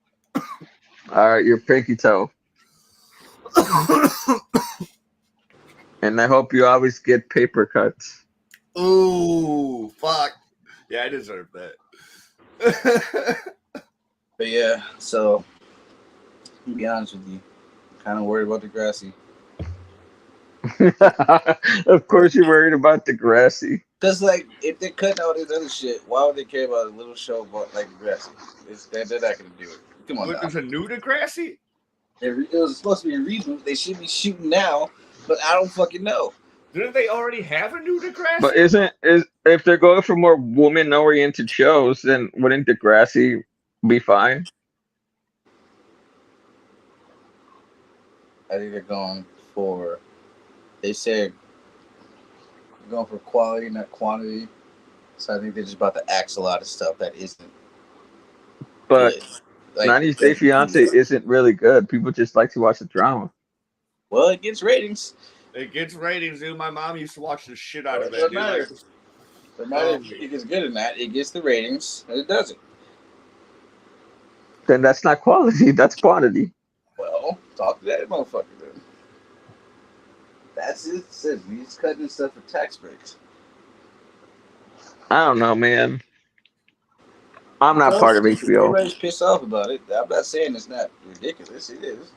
All right, your pinky toe. And I hope you always get paper cuts. Ooh, fuck. Yeah, I deserve that. But yeah, so to be honest with you, I'm kind of worried about Degrassi. Of course you're worried about Degrassi. Because, like, if they're cutting out this other shit, why would they care about a little show about, like, Degrassi? They're not going to do it. Come on, There's a new Degrassi? It was supposed to be a reboot. They should be shooting now, but I don't fucking know. Didn't they already have a new Degrassi? But if they're going for more woman-oriented shows, then wouldn't Degrassi be fine? I think they're going for... They said they're going for quality, not quantity. So I think they're just about to axe a lot of stuff that isn't But good. Like, 90 Day Fiance isn't really good. People just like to watch the drama. Well, it gets ratings. It gets ratings, dude. My mom used to watch the shit out of It it, doesn't dude. matter. No matter if it gets good or not, it gets the ratings, and it doesn't. Then that's not quality, that's quantity. Well, talk to that motherfucker then. That's it. He's cutting stuff for tax breaks. I don't know, man. I'm not part of HBO. Everybody's pissed off about it. I'm not saying it's not ridiculous. It is.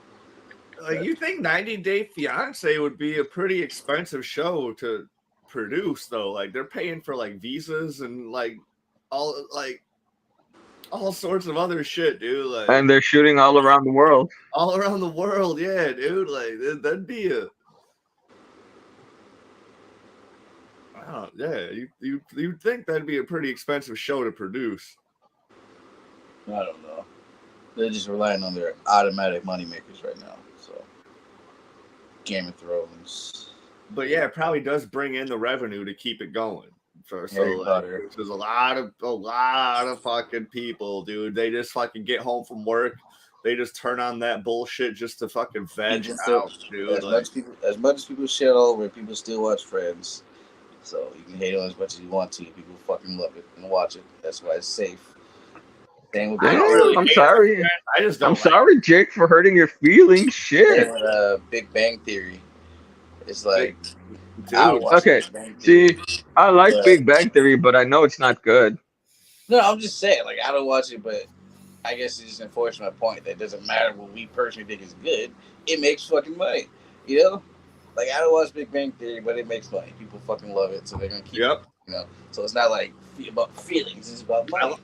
Like, you think 90 Day Fiance would be a pretty expensive show to produce, though? Like, they're paying for, like, visas and, like, all sorts of other shit, dude. Like, And they're shooting all around the world. all around the world, yeah, dude. Like, that'd be a... Wow, yeah, you'd think that'd be a pretty expensive show to produce. I don't know. They're just relying on their automatic moneymakers right now. So, Game of Thrones. But yeah, it probably does bring in the revenue to keep it going. So like, there's a lot of fucking people, dude. They just fucking get home from work. They just turn on that bullshit just to fucking veg out, dude. As much as people shit all over it, people still watch Friends. So you can hate on as much as you want to. People fucking love it and watch it. That's why it's safe. I'm sorry. I'm sorry, Jake, for hurting your feelings. Shit. Big Bang Theory. It's like, okay. See, I like Big Bang Theory, but I know it's not good. No, I'm just saying, like, I don't watch it, but I guess it's just enforcing my point that it doesn't matter what we personally think is good. It makes fucking money, you know. Like, I don't watch Big Bang Theory, but it makes money. People fucking love it, so they're gonna keep. Yep. You know, so it's not like about feelings; it's about money.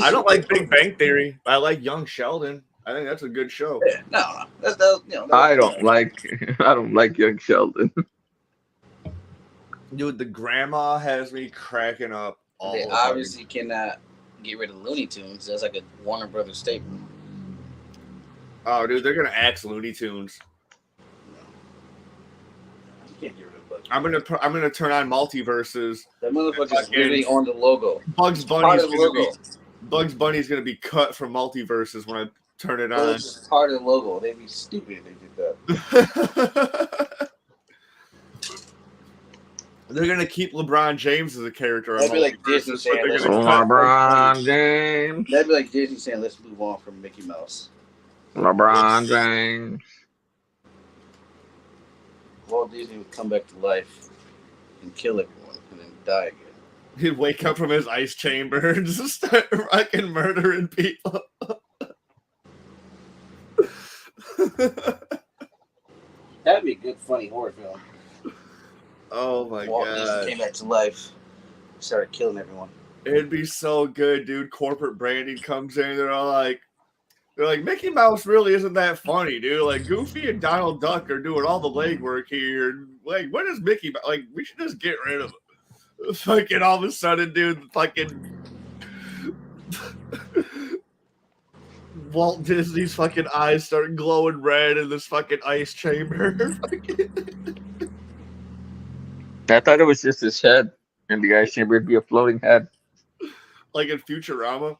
I don't like Big Bang Theory. I like Young Sheldon. I think that's a good show. Yeah, no, that's you know. I don't like Young Sheldon. Dude, the grandma has me cracking up. They obviously cannot get rid of Looney Tunes. That's like a Warner Brothers staple. Oh, dude, they're gonna axe Looney Tunes. You can't get rid of Bugs. I'm gonna turn on multiverses. That motherfucker's literally on the logo. Bugs Bunny's gonna be cut from multiverses when I turn it on. It's part of the logo. They'd be stupid if they did that. They're gonna keep LeBron James as a character. That'd be like Disney saying, LeBron James. That'd be like Disney saying, "Let's move on from Mickey Mouse." LeBron James. Walt Disney would come back to life and kill everyone and then die again. He'd wake up from his ice chamber and just start fucking murdering people. That'd be a good, funny horror film. Oh my Walt god! Disney came back to life, started killing everyone. It'd be so good, dude. Corporate branding comes in, they're like, Mickey Mouse really isn't that funny, dude. Like Goofy and Donald Duck are doing all the legwork here. Like, what is Mickey Mouse? Like, we should just get rid of him. Fucking all of a sudden, dude, fucking Walt Disney's fucking eyes start glowing red in this fucking ice chamber. I thought it was just his head, and the ice chamber would be a floating head. Like in Futurama.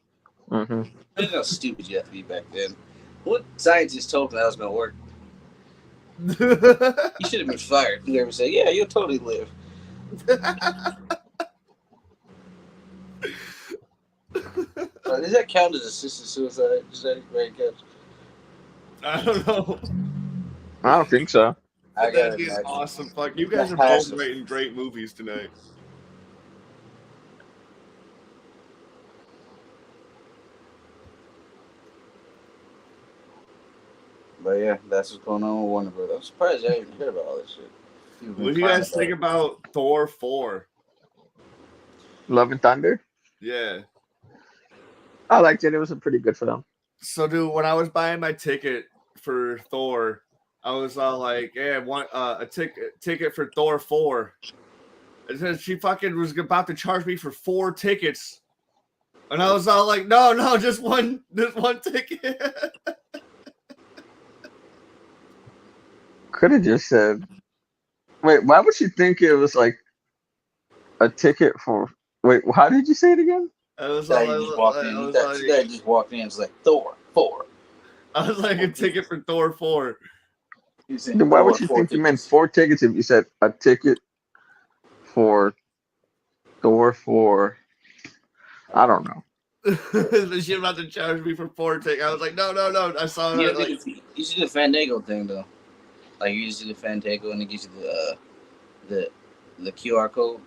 Mm-hmm. Look how stupid you have to be back then. What scientists told them that was going to work? You should have been fired. Whoever said, "Yeah, you'll totally live." Does that count as assisted suicide? Does that count? I don't know. I don't think so. That'd be awesome. Fuck, you guys are both rating great movies tonight. But yeah, that's what's going on with Warner Bros. I'm surprised I didn't hear about all this shit. What do you guys think about Thor 4? Love and Thunder? Yeah. I liked it. It was a pretty good film. So, dude, when I was buying my ticket for Thor, I was all like, "Yeah, I want a ticket for Thor 4." And then she fucking was about to charge me for 4 tickets, and I was all like, "No, just one ticket." Could have just said, "Wait, why would you think it was like a ticket for?" Wait, how did you say it again? I was That all, just walked in. That just walked in. It's like Thor 4. I was like, a ticket for Thor 4. Then why would you think you meant 4 tickets if you said a ticket for Thor 4? I don't know. She about to charge me for 4 tickets. I was like, no. I saw You it. Like, should do the Fandango thing though. Like you just do the Fandango and it gives you the QR code.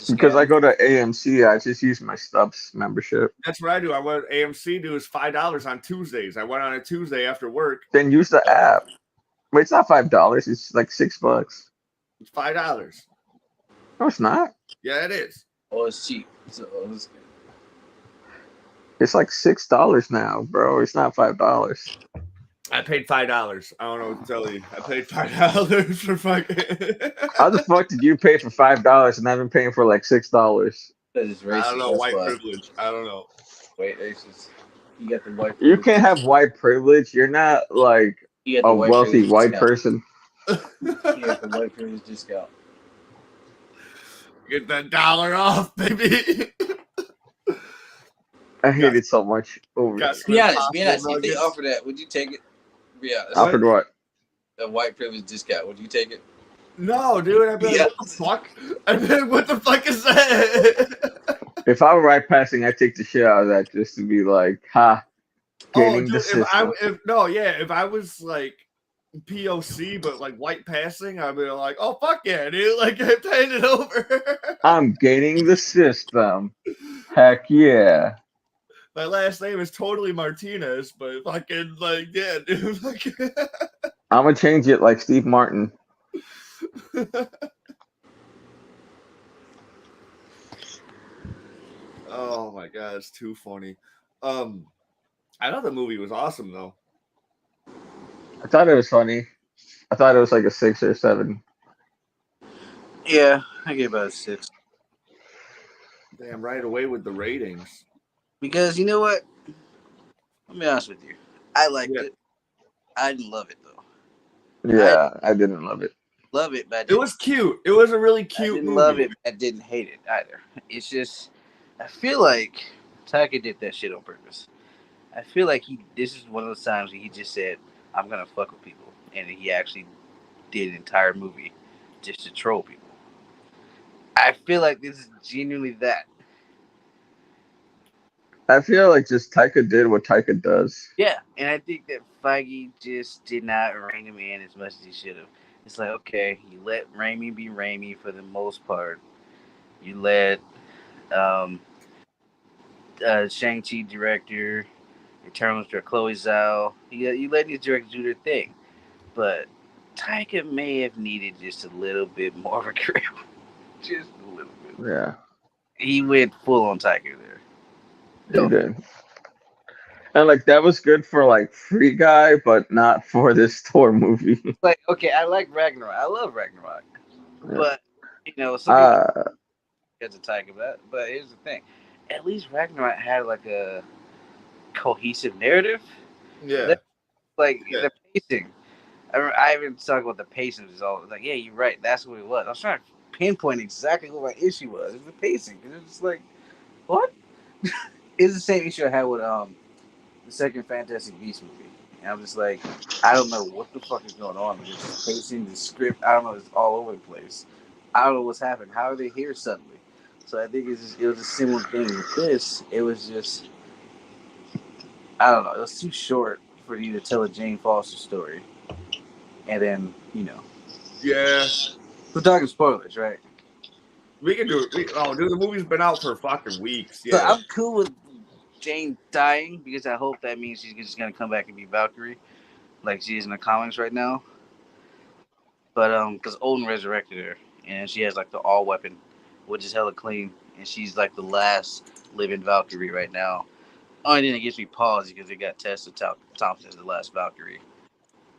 Because I go to AMC, I just use my Stubs membership. that's what I do. I went AMC do is $5 on Tuesdays. I went on a Tuesday after work. Then use the app. Wait, it's not $5. It's like $6. It's $5. No, it's not. Yeah, it is. Oh, it's cheap. So, it's good. It's like $6 now, bro. It's not $5. I paid $5. I don't know what to tell you. I paid $5 for fucking. How the fuck did you pay for $5 and I've been paying for like $6? That is racist. I don't know. That's White why. privilege. I don't know. Wait, racist. You got the white. You can't have white privilege. You're not like You got a the white wealthy privilege white discount. person. You got the white privilege discount. Get that $1 off, baby. I hate it so much. Over Got Be honest. If Impossible they nuggets. offer that, would you take it? Be honest. offered what? A white privilege discount. Would you take it? No, dude. I'd be like, Yeah. what the fuck? I'd be like, what the fuck is that? If I were right passing, I'd take the shit out of that just to be like, ha, gaining the system. If I was like POC but like white passing, I'd be like, oh fuck yeah, dude, like I paid it over. I'm gaining the system. Heck yeah. My last name is totally Martinez, but fucking like yeah, dude. Like, I'm gonna change it like Steve Martin. Oh my god, it's too funny. I thought the movie was awesome though. I thought it was funny. I thought it was like a 6 or 7. Yeah, I give about a 6. Damn, right away with the ratings. Because you know what? Let me be honest with you. I liked Yeah. it. I didn't love it though. Yeah, I didn't love it. Love it, but I It didn't. was cute. It was a really I cute didn't movie. love it. I didn't hate it either. It's just, I feel like Taika did that shit on purpose. I feel like this is one of those times where he just said, "I'm gonna fuck with people," and he actually did an entire movie just to troll people. I feel like this is genuinely that. I feel like just Taika did what Taika does. Yeah, and I think that Feige just did not rein him in as much as he should have. It's like, okay, you let Raimi be Raimi for the most part. You let um, Shang-Chi director, Eternals director Chloe Zhao, you let these directors do their thing. But Taika may have needed just a little bit more of a grip. Just a little bit. Yeah, He went full on Taika there. he did. And like that was good for like Free Guy, but not for this Thor movie. Like, okay, I like Ragnarok. I love Ragnarok. Yeah. But, some people Uh, get to Taika that. But here's the thing. At least Ragnarok had like a cohesive narrative. Yeah. Like the pacing. I even talk about the pacing. Was all like, yeah, you're right. That's what it was. I was trying to pinpoint exactly what my issue was. It was the pacing. It was just like, what? It's the same issue I had with the second Fantastic Beasts movie. And I'm just like, I don't know what the fuck is going on. Like, it's just pacing, the script. I don't know. It's all over the place. I don't know what's happening. How are they here suddenly? So I think it was a similar thing with this. It was just, I don't know. It was too short for you to tell a Jane Foster story. And then, Yeah. we're talking spoilers, right? We can do it. Dude, the movie's been out for fucking weeks. So Yeah. I'm cool with Jane dying because I hope that means she's just gonna come back and be Valkyrie, like she is in the comics right now. But because Odin resurrected her, and she has like the all weapon, which is hella clean, and she's like the last living Valkyrie right now. Only thing that gives me pause because they got Tessa Thompson as the last Valkyrie,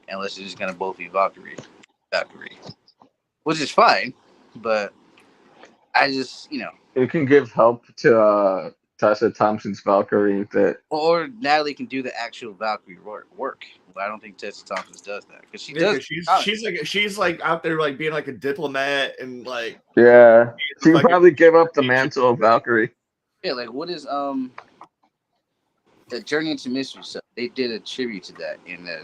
unless they're just gonna both be Valkyrie, which is fine. But I just, it can give help to Tessa Thompson's Valkyrie that or Natalie can do the actual Valkyrie work. But I don't think Tessa Thompson does that because she does. She's like out there like being like a diplomat and like she can probably give up the mantle of Valkyrie. Yeah, like what is the Journey into Mystery stuff? They did a tribute to that in the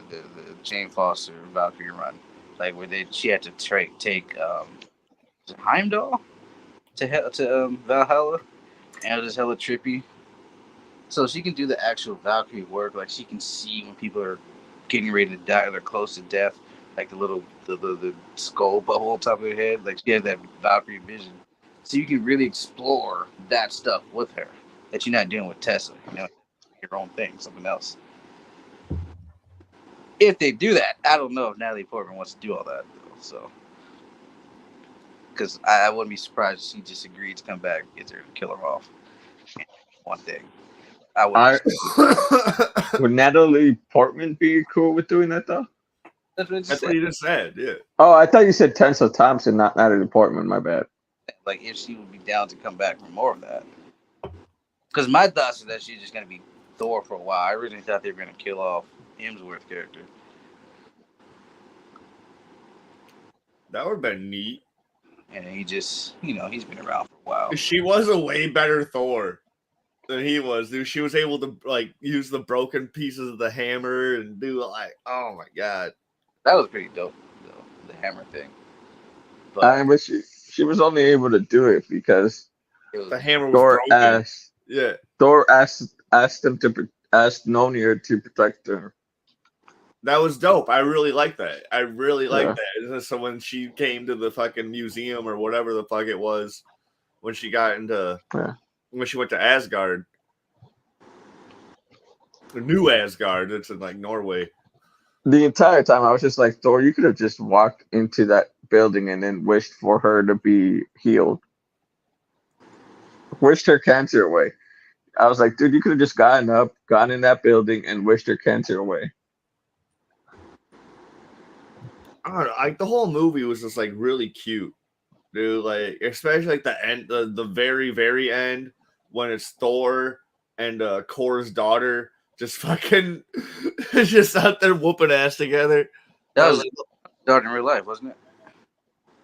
Jane Foster Valkyrie run, like where she had to take Heimdall to Valhalla, and it was hella trippy. So she can do the actual Valkyrie work. Like she can see when people are getting ready to die, or they're close to death, like the skull bubble on top of their head. Like she has that Valkyrie vision, so you can really explore that stuff with her that you're not doing with Tessa. Your own thing, something else. If they do that, I don't know if Natalie Portman wants to do all that though. So, because I wouldn't be surprised if she just agreed to come back and get her to kill her off. One thing. Would Natalie Portman be cool with doing that though? That's what you just said. Yeah. Oh, I thought you said Tessa Thompson, not Natalie Portman. My bad. Like if she would be down to come back for more of that. Because my thoughts are that she's just gonna be Thor for a while. I originally thought they were gonna kill off Hemsworth's character. That would have been neat. And he just, he's been around for a while. She was a way better Thor than he was, dude. She was able to like use the broken pieces of the hammer and do like, oh my god, that was pretty dope, though, the hammer thing. But she was only able to do it because the hammer was Thor broken. Thor asked Mjolnir to protect her. That was dope. I really like that. I really like that. So when she came to the fucking museum or whatever the fuck it was, when she got into when she went to Asgard, the new Asgard, it's in like Norway. The entire time I was just like, Thor, you could have just walked into that building and then wished for her to be healed. wished her cancer away. I was like, dude, you could have just gotten up, gone in that building, and wished her cancer away. I don't know. Like the whole movie was just like really cute, dude. Like especially like the end, the very very end when it's Thor and Kor's daughter just fucking just out there whooping ass together. That was daughter in real life, wasn't it?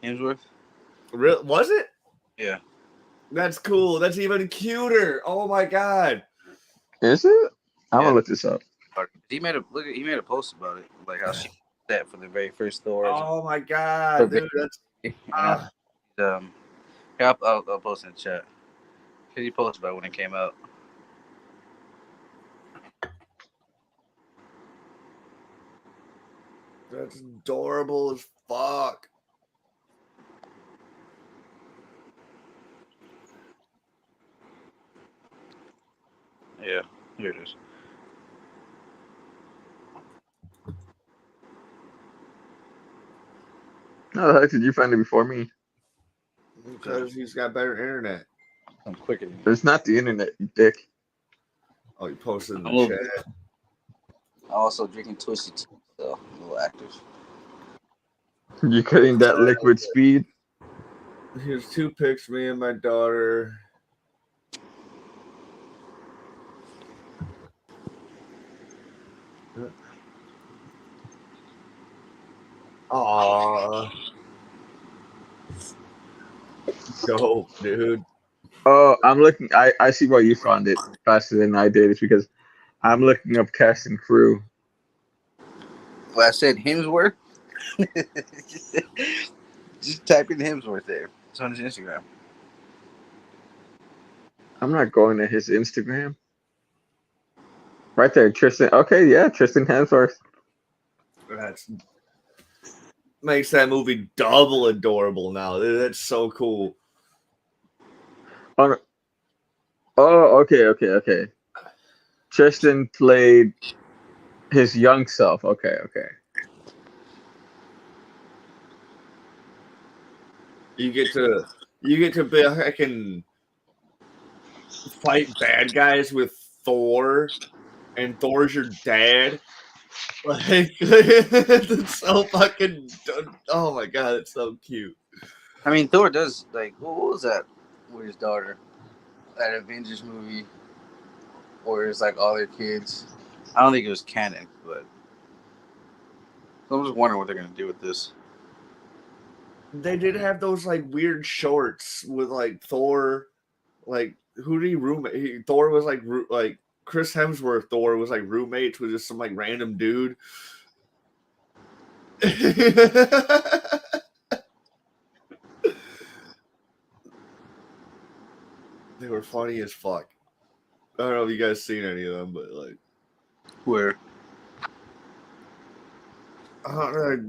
Hemsworth. Was it? Yeah. That's cool. That's even cuter. Oh my god. Is it? I'm gonna look this up. He made a post about it, like how she did that for the very first Thor. Oh my god, dude. That's yeah, I'll post in the chat. Cause he posted about it when it came out. That's adorable as fuck. Yeah, here it is. How the heck did you find it before me? Because he's got better internet. I'm quicker than you. It's not the internet, you dick. Oh, you posted in the chat. I'm also drinking Twisted Tea, so I'm a little active. You cutting that liquid speed? Here's 2 pics, me and my daughter. Aww. Dope, dude. Oh, I'm looking. I see why you found it faster than I did. It's because I'm looking up cast and crew. Well, I said Hemsworth. Just type in Hemsworth there. It's on his Instagram. I'm not going to his Instagram. Right there, Tristan. Okay, yeah, Tristan Hemsworth. That's makes that movie double adorable now. That's so cool. Oh, okay. Tristan played his young self. Okay. You get to be heckin' fight bad guys with Thor, and Thor's your dad. Like it's so fucking. Oh my god, it's so cute. I mean, Thor does like what was that with his daughter? That Avengers movie, where it's like all their kids. I don't think it was canon, but I'm just wondering what they're gonna do with this. They did have those like weird shorts with like Thor, like who did he roommate? Thor was like Chris Hemsworth. Thor was like roommates with just some like random dude. They were funny as fuck. I don't know if you guys seen any of them, but like Where?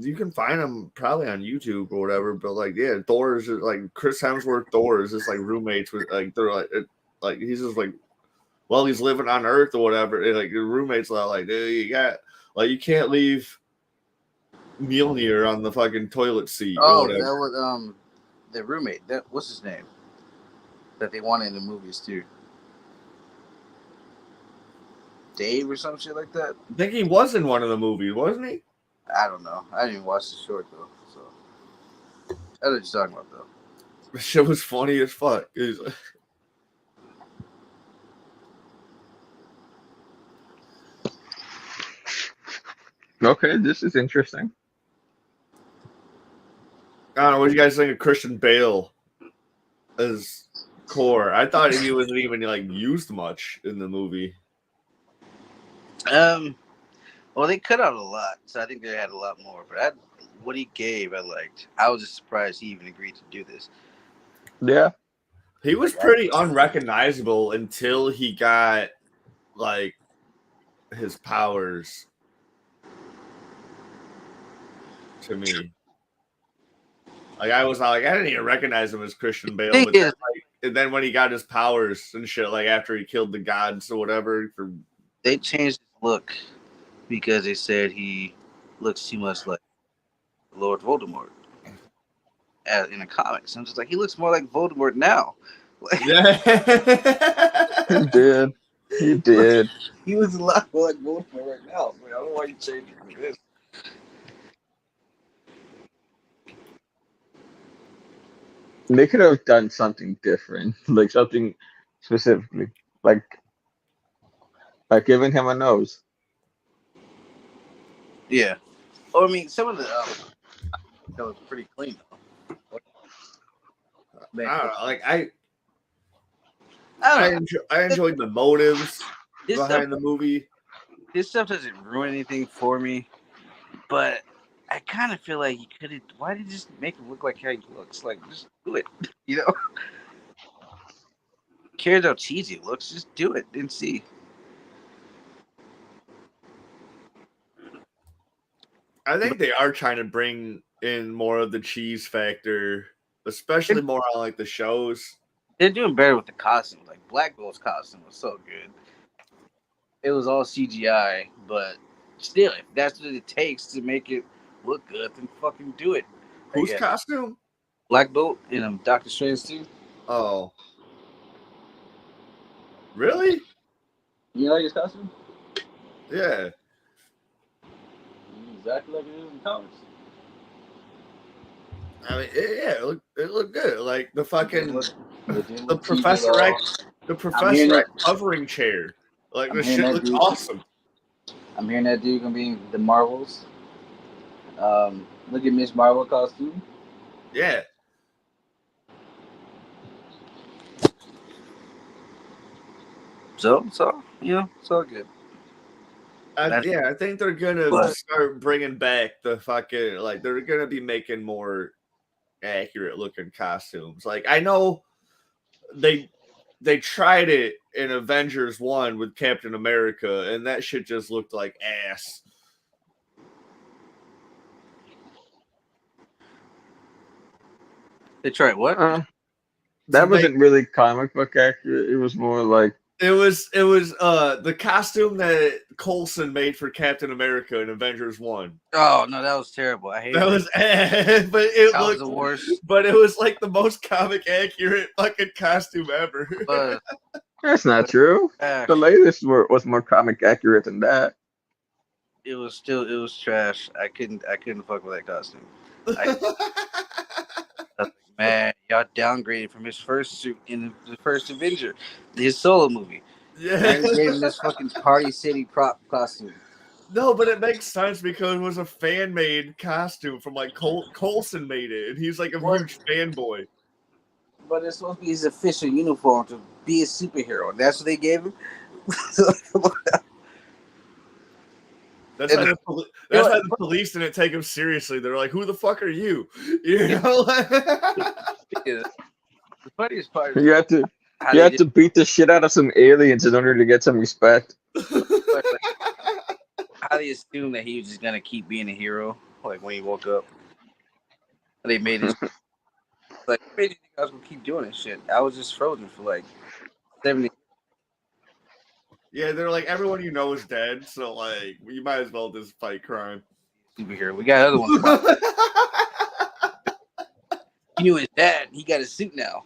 You can find them probably on YouTube or whatever. But like, yeah, Thor is just, like Chris Hemsworth. Thor is just like roommates with like they're like he's just like, well, he's living on Earth or whatever. And, like your roommates are like, dude, you got like you can't leave Mjolnir on the fucking toilet seat. Oh, or whatever. that was the roommate. That what's his name? That they wanted in the movies too. Dave or some shit like that. I think he was in one of the movies, wasn't he? I don't know. I didn't even watch the short though, so I know what you're talking about though. The shit was funny as fuck. Okay, this is interesting. I don't know. What do you guys think of Christian Bale as Thor? I thought he wasn't even like used much in the movie. Well, they cut out a lot, so I think they had a lot more. But what he gave, I liked. I was just surprised he even agreed to do this. Yeah, he was pretty unrecognizable until he got like his powers. To me, like I was like, I didn't even recognize him as Christian Bale. But then, and then when he got his powers and shit, like after he killed the gods or whatever, they changed his look because they said he looks too much like Lord Voldemort in the comics. I'm just like, he looks more like Voldemort now. He did. He did. He was a lot more like Voldemort right now. Man, I don't know why you changed it for this. They could have done something different, like something specifically, like giving him a nose. Yeah. Oh, I mean, some of the that was pretty clean though. I don't know. Like I don't know. I enjoyed the motives This stuff, behind the movie. this stuff doesn't ruin anything for me, but I kind of feel like you could have. Why did you just make him look like how he looks? Like, just do it. You know, cares how cheesy it looks. Just do it and see. I think they are trying to bring in more of the cheese factor, especially more on like the shows. They're doing better with the costumes. Like Black Bolt's costume was so good. It was all CGI, but still, if that's what it takes to make it look good, then fucking do it. Whose costume? Black Bolt in Doctor Strange too. Oh, really? You like his costume? Yeah. Exactly like it is in the comics. I mean, it looked good. Like the fucking the Professor Professor X covering chair. Like the shit looks awesome. I'm hearing that dude gonna be in the Marvels. Look at Miss Marvel costume. Yeah. So you know, it's all good. I think they're gonna start bringing back the fucking like they're gonna be making more accurate looking costumes. Like I know they tried it in Avengers 1 with Captain America, and that shit just looked like ass. They tried what? That wasn't really comic book accurate. It was more like it was the costume that Coulson made for Captain America in Avengers 1. Oh no, that was terrible. I hated that. Was ass, but it that looked was the worst. But it was like the most comic accurate fucking costume ever. That's not true. The latest was more comic accurate than that. It was trash. I couldn't fuck with that costume. Man, y'all downgraded from his first suit in the first Avenger, his solo movie. Yeah, now you gave him this fucking Party City prop costume. No, but it makes sense because it was a fan made costume from like Coulson made it, and he's like a huge fanboy. But it's supposed to be his official uniform to be a superhero. That's what they gave him. That's why the police didn't take him seriously. They're like, "Who the fuck are you?" You know. The funniest part is you have to beat the shit out of some aliens in order to get some respect. How they assume that he was just gonna keep being a hero, like when he woke up. They made it like, what made you think I was gonna keep doing this shit? I was just frozen for like 70. Yeah, they're like, everyone you know is dead, so like you might as well just fight crime. Superhero. We got other ones. You knew his dad. He got a suit now.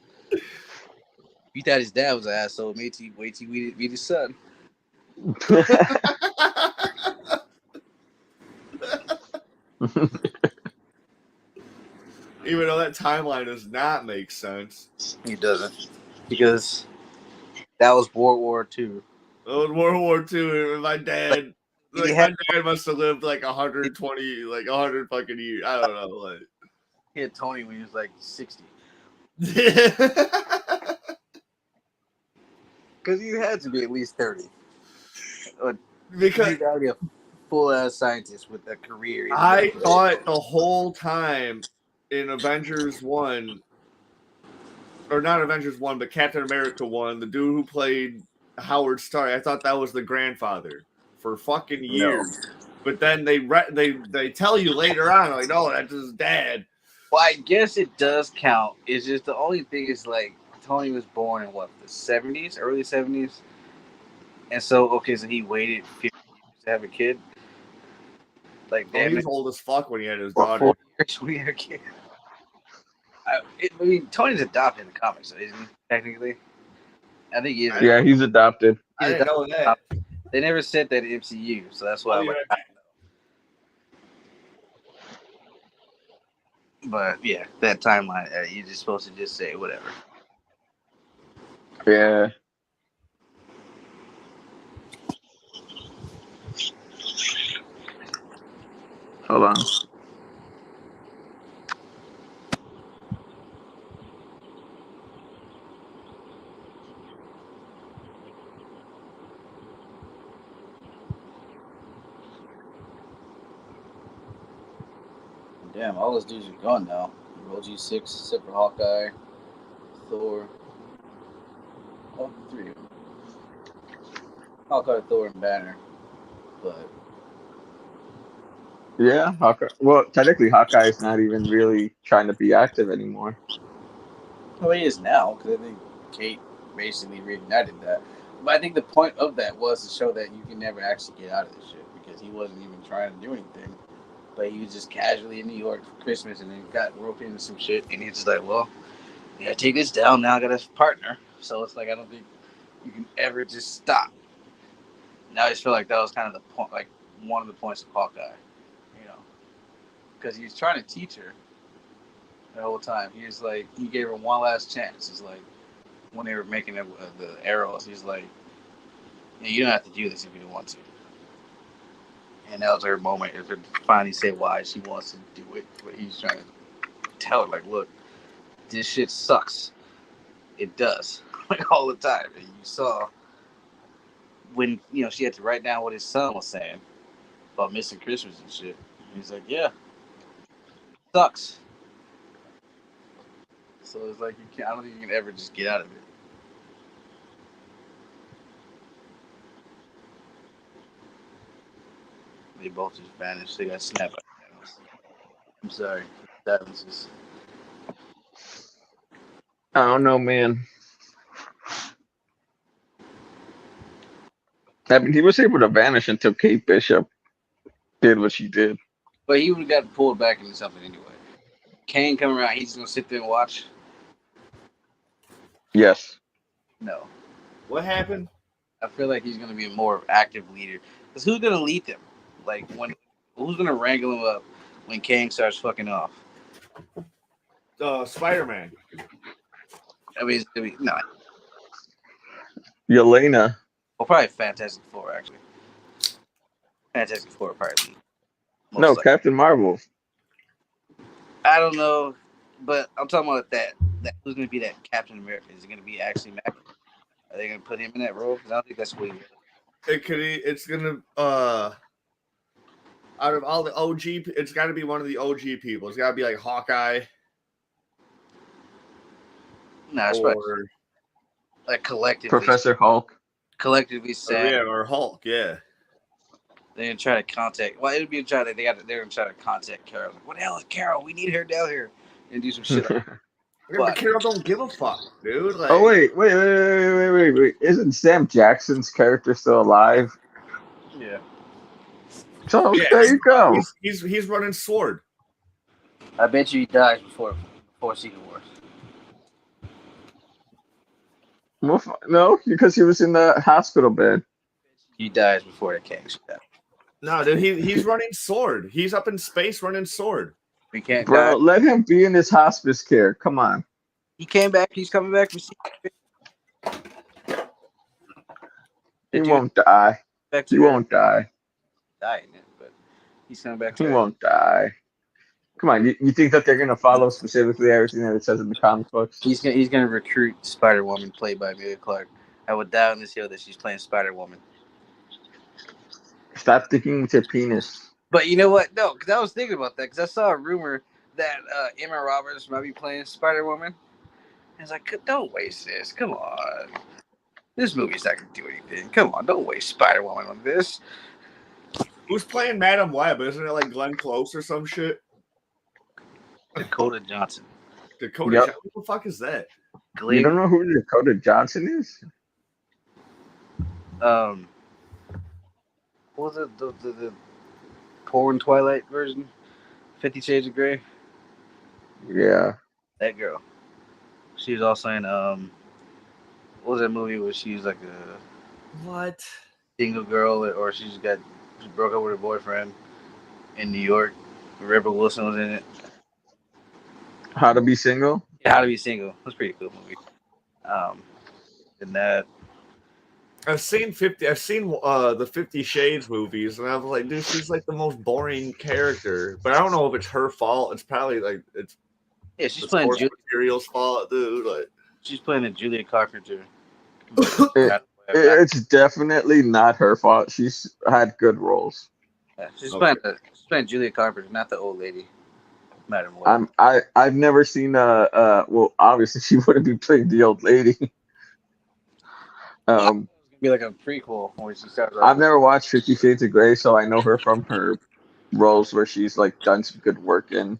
You thought his dad was an asshole. Wait till you meet his son. Even though that timeline does not make sense. It doesn't. Because that was World War II. It was World War II, and my dad my dad must have lived like 120, like 100 fucking years. I don't know. Like he had Tony when he was like 60. Because you had to be at least 30. Because he's already a full-ass scientist with a career. I thought the whole time in Avengers 1, or not Avengers 1, but Captain America 1, the dude who played Howard Stark, I thought that was the grandfather for fucking years. No. But then they tell you later on, like, no, that's his dad. Well, I guess it does count. It's just the only thing is like Tony was born in what, the 70s, early 70s, and so so he waited 50 years to have a kid. Like, he was old as fuck when he had his daughter. 4 years when he had a kid. I mean, Tony's adopted in the comics, so isn't he? technically. I think he is. Yeah, he's adopted. I didn't know that. They never said that in MCU, so that's why. I'll I'm be like, right back. but yeah, that timeline, you're just supposed to just say whatever. Yeah. Hold on. Damn, all those dudes are gone now. OG6, except for Hawkeye, Thor. Oh, 3 of them. Hawkeye, Thor, and Banner. But Yeah, Hawkeye. Well, technically, Hawkeye is not even really trying to be active anymore. well, he is now, because I think Kate basically reignited that. But I think the point of that was to show that you can never actually get out of this shit, because he wasn't even trying to do anything. But he was just casually in New York for Christmas, and then got roped into some shit, and he's just like, well, yeah, take this down, now I got a partner. So it's like, I don't think you can ever just stop. Now I just feel like that was kind of the point, like one of the points of Hawkeye, you know, because he was trying to teach her the whole time. He was like, he gave her one last chance. It's like when they were making the arrows, he's like, yeah, you don't have to do this if you don't want to. And that was her moment to finally say why she wants to do it. But he's trying to tell her, like, look, this shit sucks. It does, like all the time. And you saw when she had to write down what his son was saying about missing Christmas and shit. He's like, yeah, sucks. So it's like you can't. I don't think you can ever just get out of it. They both just vanished. They got snapped by Thanos. I'm sorry. That was just. I don't know, man. I mean, he was able to vanish until Kate Bishop did what she did. But he would have got pulled back into something anyway. Kane coming around, he's gonna sit there and watch. Yes. No. What happened? I feel like he's gonna be a more active leader. Because who's gonna lead them? Like who's gonna wrangle him up when Kane starts fucking off? Spider-Man. I mean, it's gonna be no. Yelena. Well, probably Fantastic Four actually. Fantastic Four probably. No, likely. Captain Marvel. I don't know, but I'm talking about that. Who's gonna be that Captain America? Is it gonna be actually Mac? Are they gonna put him in that role? Because I don't think that's what he was. It's gonna out of all the OG, it's got to be one of the OG people. It's got to be like Hawkeye. No, it's probably like collectively. Professor Hulk. Collectively Sam. Or Hulk. Yeah. They're gonna try to contact. Well, it'll be a try that they're gonna try to contact Carol. Like, what the hell is Carol? We need her down here and do some shit. But Carol don't give a fuck, dude. Like, oh wait! Isn't Sam Jackson's character still alive? Yeah. So there you go. He's running Sword. I bet you he dies before Secret Wars. Well, no, because he was in the hospital bed. He dies before the king. No, dude, he's running Sword. He's up in space running Sword. We can't. Bro, die. Let him be in his hospice care. Come on. He came back. He's coming back for Secret. He won't die. He won't die. Dying it, but he's coming back. He won't die. Come on, you think that they're gonna follow specifically everything that it says in the comic books? He's gonna recruit Spider-Woman, played by Amelia Clark. I would die on this hill that she's playing Spider-Woman. Stop thinking with your penis. But you know what? No, because I was thinking about that. Because I saw a rumor that Emma Roberts might be playing Spider-Woman. I was like, don't waste this. Come on. This movie's not going to do anything. Come on, don't waste Spider-Woman on this. Who's playing Madam Web? Isn't it like Glenn Close or some shit? Dakota Johnson. Johnson? Who the fuck is that? You don't know who Dakota Johnson is? What was it? The porn Twilight version? 50 Shades of Grey? Yeah. That girl. She was also in what was that movie where she was like a What? single girl, or she broke up with her boyfriend in New York? Rebel Wilson was in it. How to Be Single? Yeah, How to Be Single. It was a pretty cool movie. And that I've seen the 50 Shades movies, and I was like, dude, she's like the most boring character. But I don't know if it's her fault. It's probably like it's yeah, she's the playing source material's fault, dude. Like, she's playing the Julia Carpenter. It, it's definitely not her fault. She's had good roles. Yeah, Okay. she's playing Julia Carpenter, not the old lady, Madam Web. I've never seen well, obviously she wouldn't be playing the old lady. It's gonna be like a prequel where she starts. I've never watched 50 Shades of Grey, so I know her from her roles where she's like done some good work in.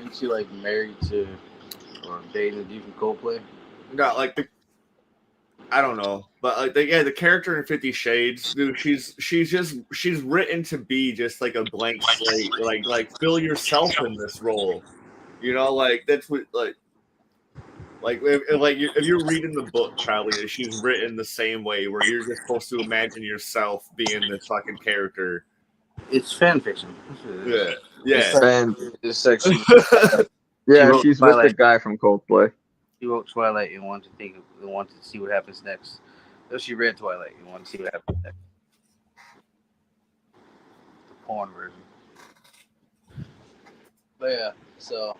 Isn't she like married to or dating a dude from Coldplay? got like I don't know, but like the character in 50 Shades, dude, she's written to be just like a blank slate, like fill yourself in this role, you know, like that's what if you're reading the book, probably she's written the same way where you're just supposed to imagine yourself being this fucking character. It's fan fiction. Yeah, yeah. It's like she Yeah, wrote she's with the Twilight. guy from Coldplay. She wrote Twilight and wanted to see what happens next. So she read Twilight and wanted to see what happens next. The porn version. But yeah, so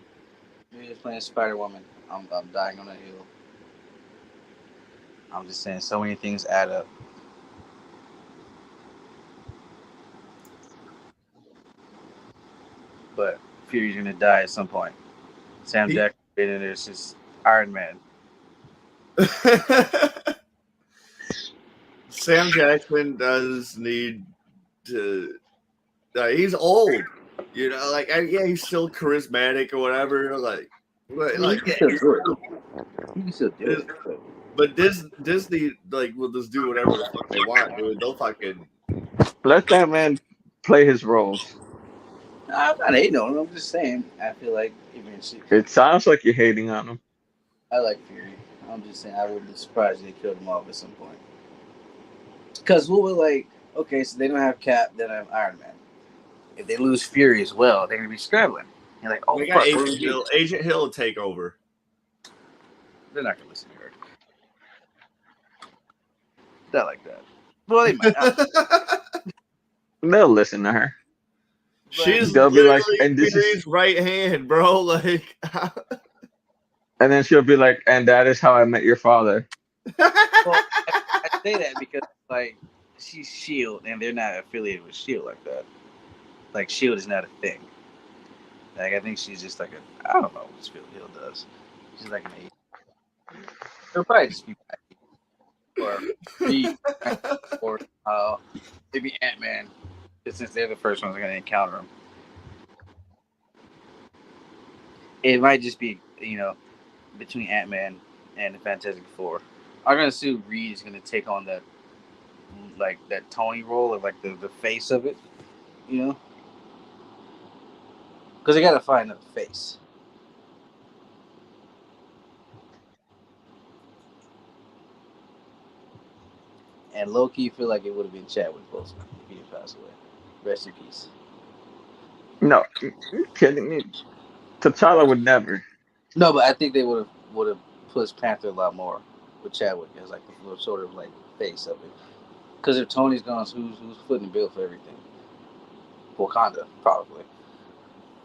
me just playing Spider Woman. I'm dying on that hill. I'm just saying, so many things add up. But Fury's gonna die at some point. Sam Jackson been in there since Iron Man. Sam Jackson does need to. He's old, you know. Like, yeah, he's still charismatic or whatever. Like, but He can still do it. He can still do it. But Disney like will just do whatever the fuck they want, dude. They'll fucking Let that man play his roles. I'm not hating on him. I'm just saying. I feel like eventually. It sounds like you're hating on him. I like Fury. I'm just saying I wouldn't be surprised if they killed him off at some point. Because what would like? Okay, so they don't have Cap, they don't have Iron Man. If they lose Fury as well, they're gonna be scrambling. You're like, oh, they got fuck, Agent Hill. Agent Hill will take over. They're not gonna listen to her. Not like that. Well, they might. They'll listen to her. She's They'll be like, and this Fury's is right hand, bro. Like, and then she'll be like, and that is how I met your father. Well, I say that because like she's Shield, and they're not affiliated with Shield like that. Like Shield is not a thing. Like I think she's just like I don't know what Shield does. She's like an agent. She'll probably just be or maybe Ant-Man, since they're the first ones going to encounter him. It might just be, between Ant-Man and the Fantastic Four. I'm going to assume Reed is going to take on that Tony role of like the face of it, because they got to find a face. And low-key feel like it would have been Chadwick Boseman if he didn't pass away. Rest in peace. No, you're kidding me. T'Challa would never. No, but I think they would have pushed Panther a lot more with Chadwick as like the sort of like face of it. Because if Tony's gone, who's footing the bill for everything? Wakanda, probably.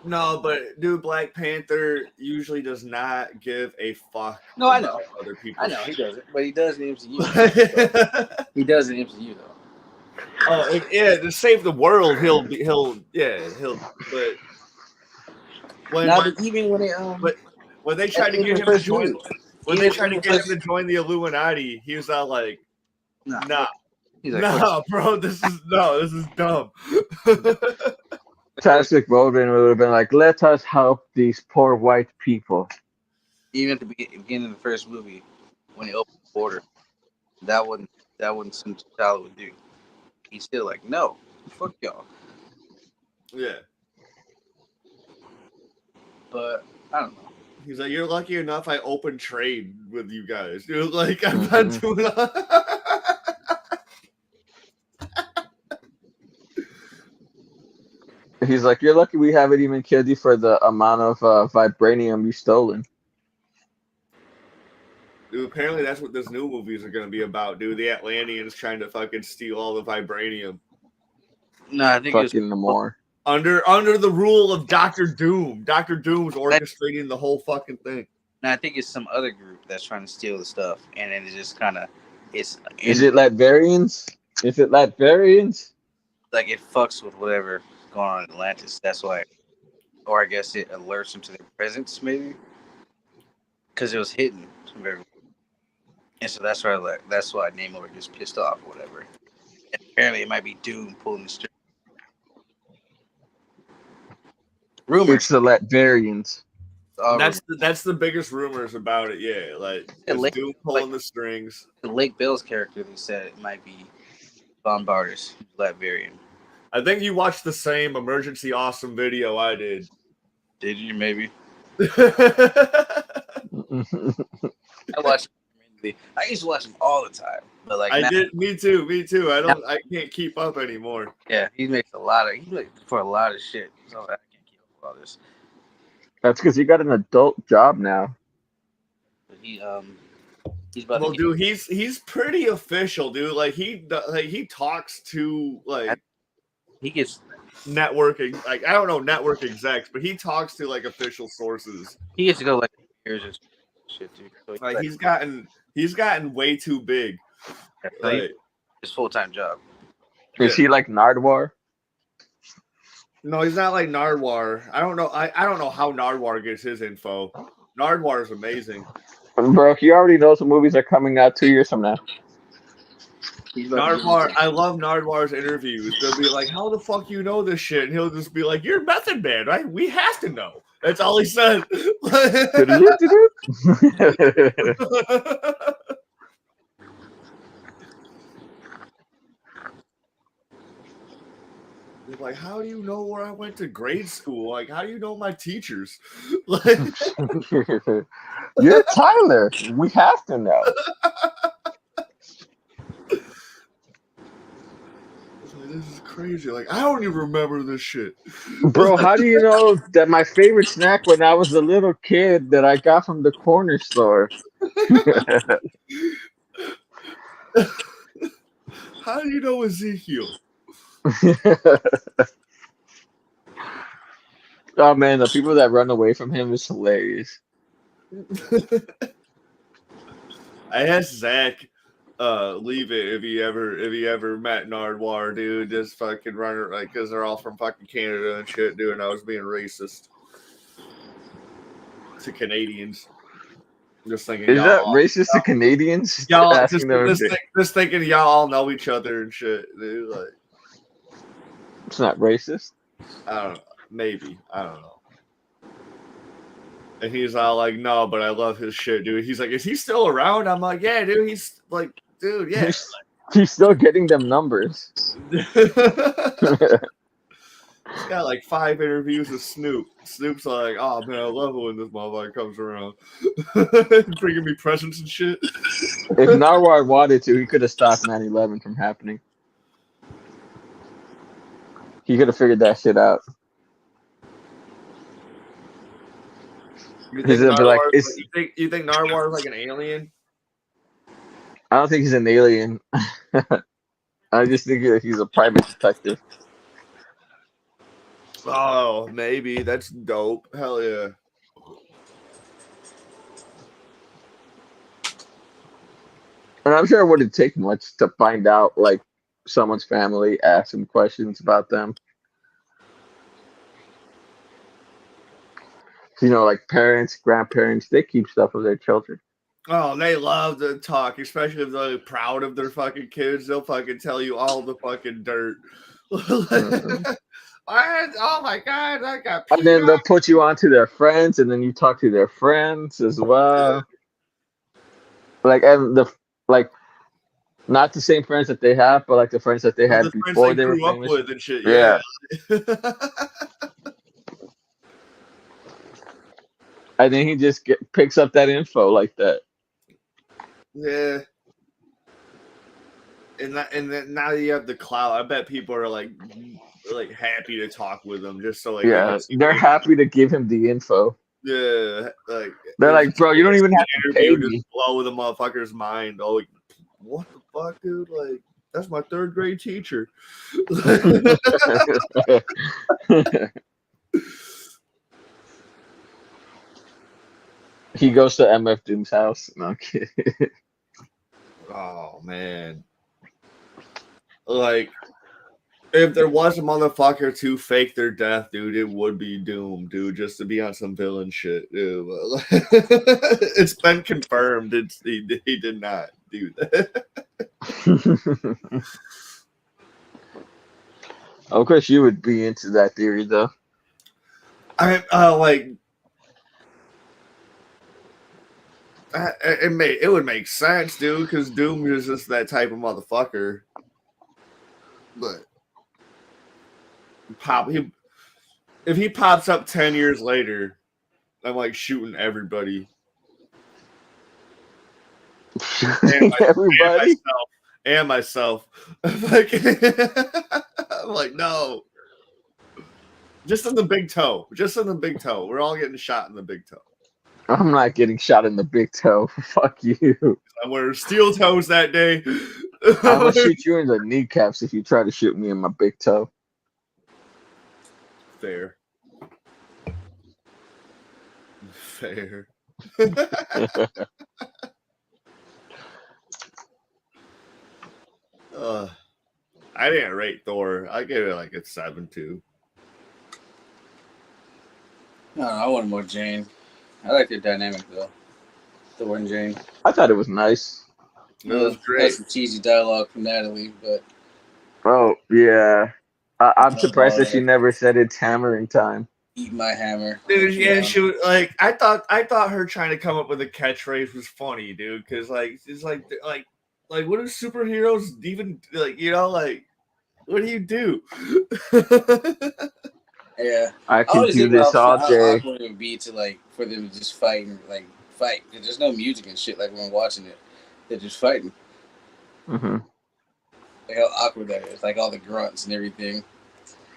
No, but dude, Black Panther usually does not give a fuck. No, I know. Other people. I know he doesn't, but he does in the MCU. He does in the MCU though. Oh yeah, to save the world, he'll. But even when when they tried to get him to join, to join the Illuminati, he was out like, nah. He's like, no, bro, this is dumb. Chadwick Boseman would have been like, let us help these poor white people. Even at the beginning of the first movie, when he opened the border, that wasn't something T'Challa would do. He's still like, no, fuck y'all. Yeah. But I don't know. He's like, you're lucky enough I open trade with you guys. Dude, like, I'm not doing He's like, you're lucky we haven't even killed you for the amount of vibranium you've stolen. Dude, apparently that's what this new movies are going to be about, dude. The Atlanteans trying to fucking steal all the vibranium. No, I think fucking more. Under the rule of Dr. Doom. Dr. Doom's orchestrating the whole fucking thing. No, I think it's some other group that's trying to steal the stuff, and then it just kind of Is it Latverians? Is it Latverians? Like it fucks with whatever going on in Atlantis. That's why, or I guess it alerts them to their presence, maybe, because it was hidden from everyone. And so that's why Namor gets pissed off or whatever. And apparently, it might be Doom pulling the string. Rumors. It's the Latverians. That's the biggest rumors about it. Yeah, like it's Doom pulling the strings. The Lake Bell's character, they said it might be Bombardus, Latverian. I think you watched the same Emergency Awesome video I did. Did you? Maybe. I watched. I used to watch him all the time, but like I did. Me too. I can't keep up anymore. Yeah, he makes for a lot of shit. So I can't keep up with all this. That's because he got an adult job now. But he's about well, dude, he's pretty official, dude. Like he talks to like he gets networking. Like I don't know network execs, but he talks to like official sources. He gets to go like years and shit, dude. So like he's gotten way too big. Like, his full-time job. Is he like Nardwar? No, he's not like Nardwar. I don't know. I don't know how Nardwar gets his info. Nardwar is amazing. Bro, he already knows what movies are coming out 2 years from now. Nardwar, I love Nardwar's interviews. They'll be like, "How the fuck you know this shit?" And he'll just be like, "You're Method Man, right? We have to know." That's all he said. They're like, how do you know where I went to grade school? Like, how do you know my teachers? Like, you're Tyler. We have to know. This is crazy. Like, I don't even remember this shit. Bro, how do you know that my favorite snack when I was a little kid that I got from the corner store? How do you know Ezekiel? Oh man, the people that run away from him is hilarious. I asked Zach, leave it if he ever met Nardwar, dude. Just fucking run it like because they're all from fucking Canada and shit, dude. And I was being racist to Canadians. Just thinking, is that racist to Canadians? Y'all just thinking y'all all know each other and shit, dude. Like. It's not racist. I don't know. Maybe. I don't know. And he's all like, no, but I love his shit, dude. He's like, is he still around? I'm like, yeah, dude. He's like, dude, yeah. He's still getting them numbers. He's got like 5 interviews with Snoop. Snoop's like, oh, man, I love it when this motherfucker comes around. Bringing me presents and shit. If Narwhal wanted to, he could have stopped 9/11 from happening. He could have figured that shit out. You think Narwhal is like an alien? I don't think he's an alien. I just think that he's a private detective. Oh, maybe. That's dope. Hell yeah. And I'm sure it wouldn't take much to find out, like, someone's family, ask them questions about them. You know, like parents, grandparents, they keep stuff of their children. Oh, they love to talk, especially if they're proud of their fucking kids. They'll fucking tell you all the fucking dirt. Oh my god, I got. And then they'll put you on to their friends, and then you talk to their friends as well. Like, and not the same friends that they have, but like the friends that they had before they were famous. Up with and shit. Yeah. I think he just picks up that info like that. Yeah. And then now you have the clout. I bet people are like happy to talk with him just so like they Yeah, can see they're happy to give him the info. Yeah, like They're like, bro, you don't even have to pay interview me. just blow the motherfucker's mind. Oh, like, what the fuck, dude? Like, that's my third grade teacher. He goes to MF Doom's house. No, I'm kidding. Oh man, like if there was a motherfucker to fake their death, dude, it would be Doom, dude, just to be on some villain shit. Dude. It's been confirmed. He did not do that. Of course, you would be into that theory, though. I like. It would make sense, dude, because Doom is just that type of motherfucker. But if he pops up 10 years later, I'm like shooting everybody. Everybody? And myself. I'm like, no. Just in the big toe. Just in the big toe. We're all getting shot in the big toe. I'm not getting shot in the big toe. Fuck you. I wear steel toes that day. I'm gonna shoot you in the kneecaps if you try to shoot me in my big toe. Fair. Fair. I didn't rate Thor. I gave it like a 7.2. No, I wanted more Jane. I like their dynamic though. Thor and Jane. I thought it was nice. It was great. Had some cheesy dialogue from Natalie, but Oh yeah, I'm surprised that she never said it's hammering time. Eat my hammer, dude. Yeah, she was like, I thought her trying to come up with a catchphrase was funny, dude. Because like it's like what do superheroes even like? You know, like what do you do? Yeah, I can do this all day. How awkward it would be to like for them to just fight and like fight because there's no music and shit like when I'm watching it. They're just fighting. Mm-hmm. Like how awkward that is, like all the grunts and everything.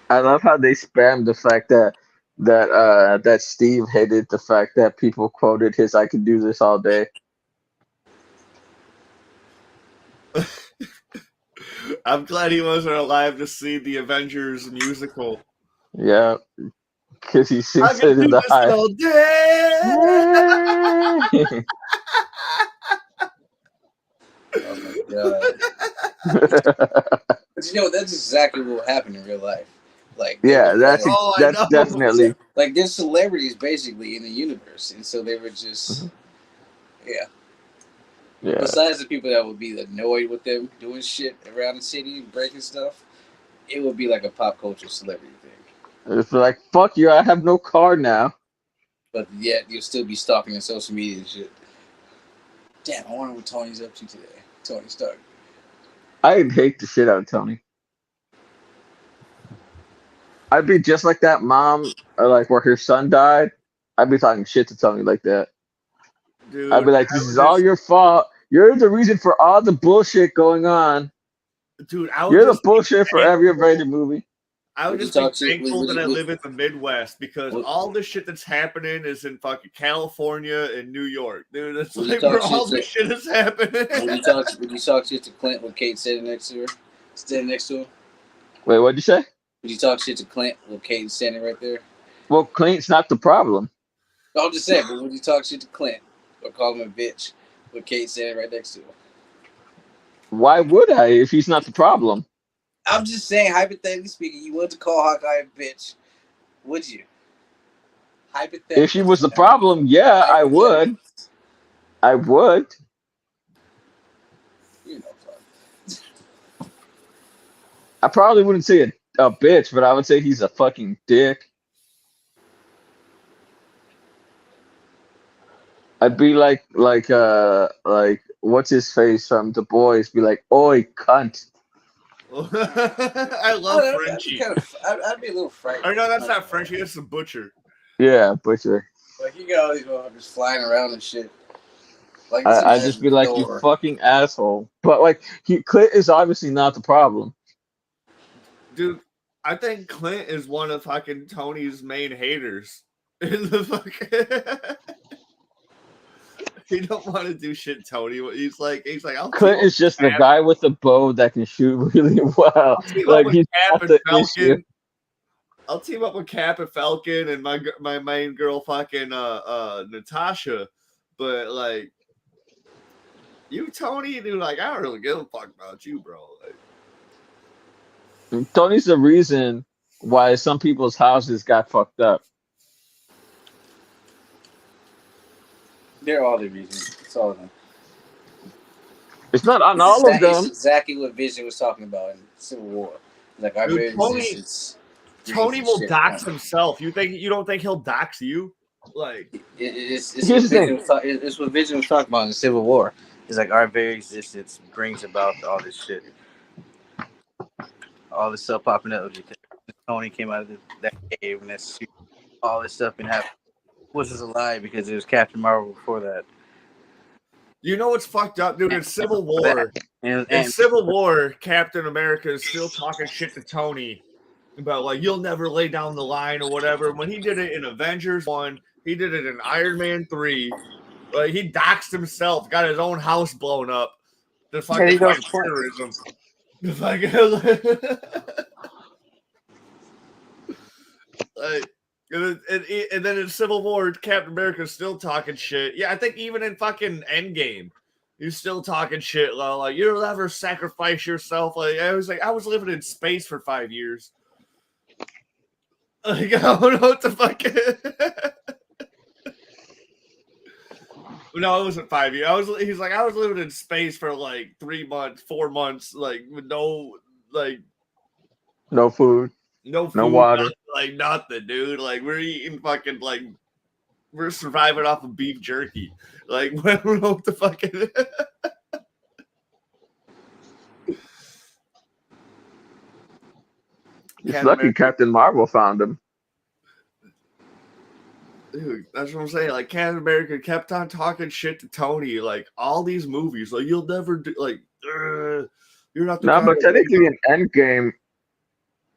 I love how they spammed the fact that Steve hated the fact that people quoted his "I could do this all day." I'm glad he wasn't alive to see the Avengers musical. Yeah, because he sings it in the high. All day. Oh my god! But you know that's exactly what will happen in real life. Like yeah, that's definitely like there's celebrities basically in the universe, and so they were just yeah. Besides the people that would be annoyed with them doing shit around the city, breaking stuff, it would be like a pop culture celebrity thing. It's like fuck you, I have no car now. But yet you'll still be stalking on social media and shit. Damn, I wonder what Tony's up to today. Tony Stark. I hate the shit out of Tony. I'd be just like that mom, like where her son died. I'd be talking shit to Tony like that. Dude, I'd be like, "This is all your fault. You're the reason for all the bullshit going on." Dude, you're the bullshit for every Avengers movie. I would just be thankful that I live in the Midwest because all the shit that's happening is in fucking California and New York, dude. That's like where all this shit is happening. Would you talk shit to Clint with Kate standing next to him? Wait, what'd you say? Would you talk shit to Clint with Kate standing right there? Well, Clint's not the problem. I'm just saying, but would you talk shit to Clint or call him a bitch with Kate standing right next to him? Why would I if he's not the problem? I'm just saying, hypothetically speaking, you would to call Hawkeye a bitch, would you? Hypothetically. If she was the problem, yeah, I would. I would. You know, I probably wouldn't say a bitch, but I would say he's a fucking dick. I'd be like what's his face from The Boys? Be like, oi, cunt. I love Frenchie. I'd be a little frightened. Or no, that's not Frenchie. That's the Butcher. Yeah, Butcher. Like you got all these motherfuckers flying around and shit. Like I just be like, you Thor. fucking asshole. But like, Clint is obviously not the problem. Dude, I think Clint is one of fucking Tony's main haters. In the fucking he don't want to do shit, Tony. He's like, I'll Clint is just the guy with the bow that can shoot really well. I'll team Like up with he's Cap not and the issue. Falcon. I'll team up with Cap and Falcon and my main girl fucking Natasha. But like you, Tony, dude, like I don't really give a fuck about you, bro. Like, Tony's the reason why some people's houses got fucked up. They're all the reasons. It's all of them. It's not on all of them. It's exactly what Vision was talking about in Civil War. Like our very existence. Tony will dox himself. You don't think he'll dox you? Like it's what Vision was talking about in Civil War. It's like our very existence brings about all this shit. All this stuff popping up because Tony came out of that cave and that's all this stuff been happening. Was just a lie because it was Captain Marvel before that. You know what's fucked up, dude? In Civil War, Civil War, Captain America is still talking shit to Tony about like you'll never lay down the line or whatever. When he did it in Avengers 1, he did it in Iron Man 3. Like he doxed himself, got his own house blown up. The fucking terrorism. The fucking like. And then in Civil War, Captain America's still talking shit. Yeah, I think even in fucking Endgame, he's still talking shit. Like you'll never sacrifice yourself. Like I was living in space for 5 years. Like I don't know what the fuck. No, it wasn't 5 years. He's like I was living in space for like 3 months, 4 months, like with no food. No food, no water. Nothing, dude. Like, we're eating fucking, like, we're surviving off of beef jerky. Like, I don't know what the fuck it is. It's lucky Captain Marvel found him. Dude, that's what I'm saying. Like, Captain America kept on talking shit to Tony. Like, all these movies. Like, you'll never do, like, you're not the No, but technically in Endgame,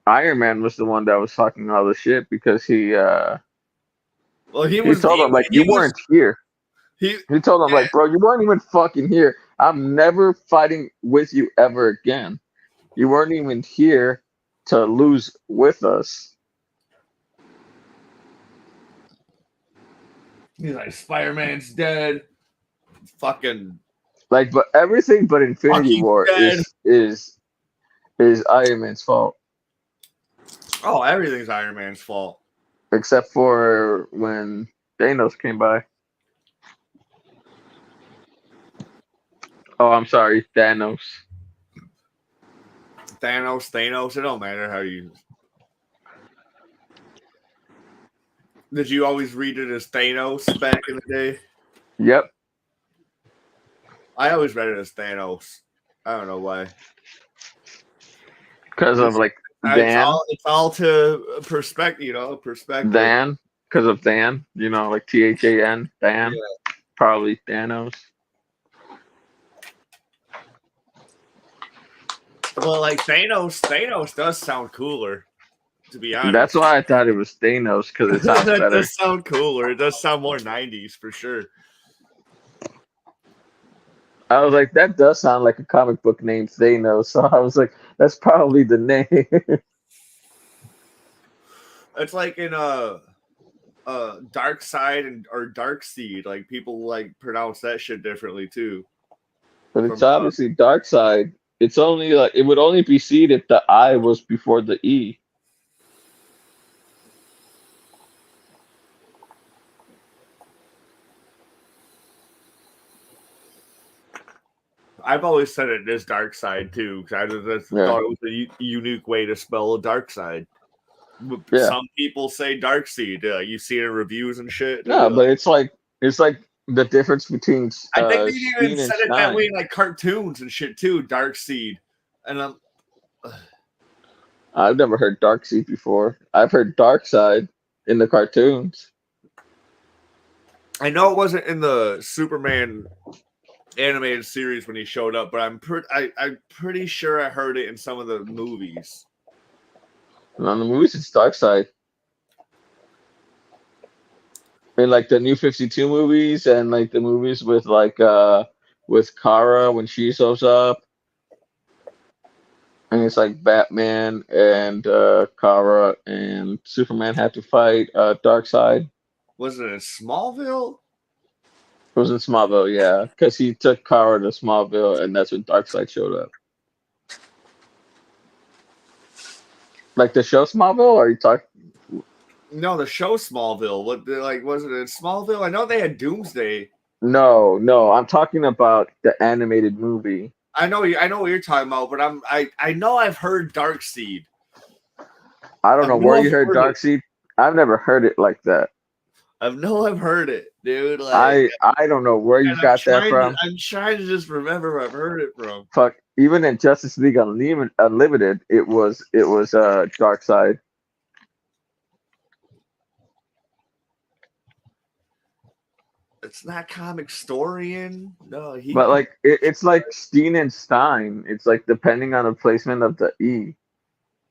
Iron Man was the one that was talking all the shit because he told him like you weren't here. He told him like, bro, you weren't even fucking here. I'm never fighting with you ever again. You weren't even here to lose with us. He's like, Spider-Man's dead. Fucking like, but everything but Infinity War is Iron Man's fault. Oh, everything's Iron Man's fault. Except for when Thanos came by. Oh, I'm sorry, Thanos. Thanos, it don't matter how you... Did you always read it as Thanos back in the day? Yep. I always read it as Thanos. I don't know why. Because of like Dan. It's all to perspective, perspective. Dan, because of Dan, like THAN, Dan. Yeah. Probably Thanos. Well, like Thanos does sound cooler, to be honest. That's why I thought it was Thanos, because it sounds better. It does sound cooler. It does sound more 90s for sure. I was like, that does sound like a comic book named Thanos. So I was like, that's probably the name. It's like in Dark Side or Dark Seed. Like people like pronounce that shit differently too. But it's obviously Dark Side. It's only like it would only be seed if the I was before the E. I've always said it is Dark Side too, because I just thought it was a unique way to spell a Dark Side. Yeah. Some people say Dark Seed. You see it in reviews and shit. No, but it's like the difference between. I think they even said it that way in like cartoons and shit too. Dark Seed, and I've never heard Dark Seed before. I've heard Dark Side in the cartoons. I know it wasn't in the Superman animated series when he showed up, but I'm pretty sure I heard it in some of the movies. On the movies, it's Darkseid. In like the New 52 movies and like the movies with with Kara when she shows up, and it's like Batman and Kara and Superman have to fight Darkseid. Was it in Smallville? It was in Smallville, yeah, because he took Kara to Smallville, and that's when Darkseid showed up. Like the show Smallville, or are you talking? No, the show Smallville. What like was it in Smallville? I know they had Doomsday. No, no, I'm talking about the animated movie. I know what you're talking about, but I know I've heard Darkseid. I don't know where you heard it. Darkseid. I've never heard it like that. I've heard it, dude. Like I don't know where you got that from. I'm trying to just remember where I've heard it from. Fuck, even in Justice League Unlimited, it was Darkseid. It's not Comic Storian. No, But like it's like Steen and Stein. It's like depending on the placement of the E.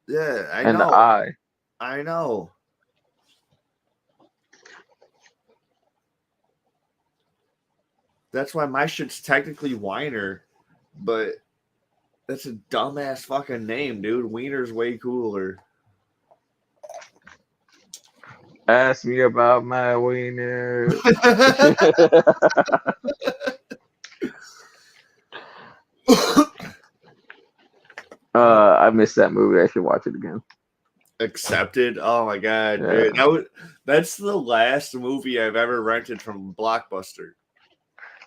Yeah, I and know. the I. I know. That's why my shit's technically Weiner, but that's a dumbass fucking name, dude. Weiner's way cooler. Ask me about my wiener. I missed that movie. I should watch it again. Accepted. Oh my god, Yeah. dude. That's the last movie I've ever rented from Blockbuster.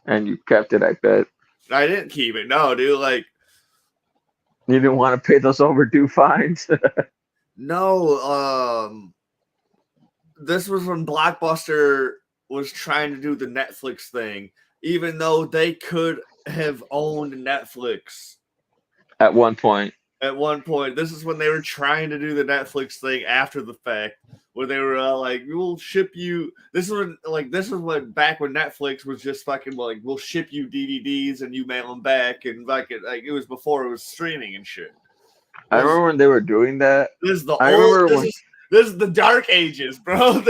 And you kept it, I bet. I didn't keep it. No, dude. Like, you didn't want to pay those overdue fines. No. This was when Blockbuster was trying to do the Netflix thing, even though they could have owned Netflix At one point. At one point, this is when they were trying to do the Netflix thing after the fact, where they were like, "We'll ship you." This is when back when Netflix was just fucking like, "We'll ship you DVDs and you mail them back," and it was before it was streaming and shit. I remember when they were doing that. This is this is the dark ages, bro.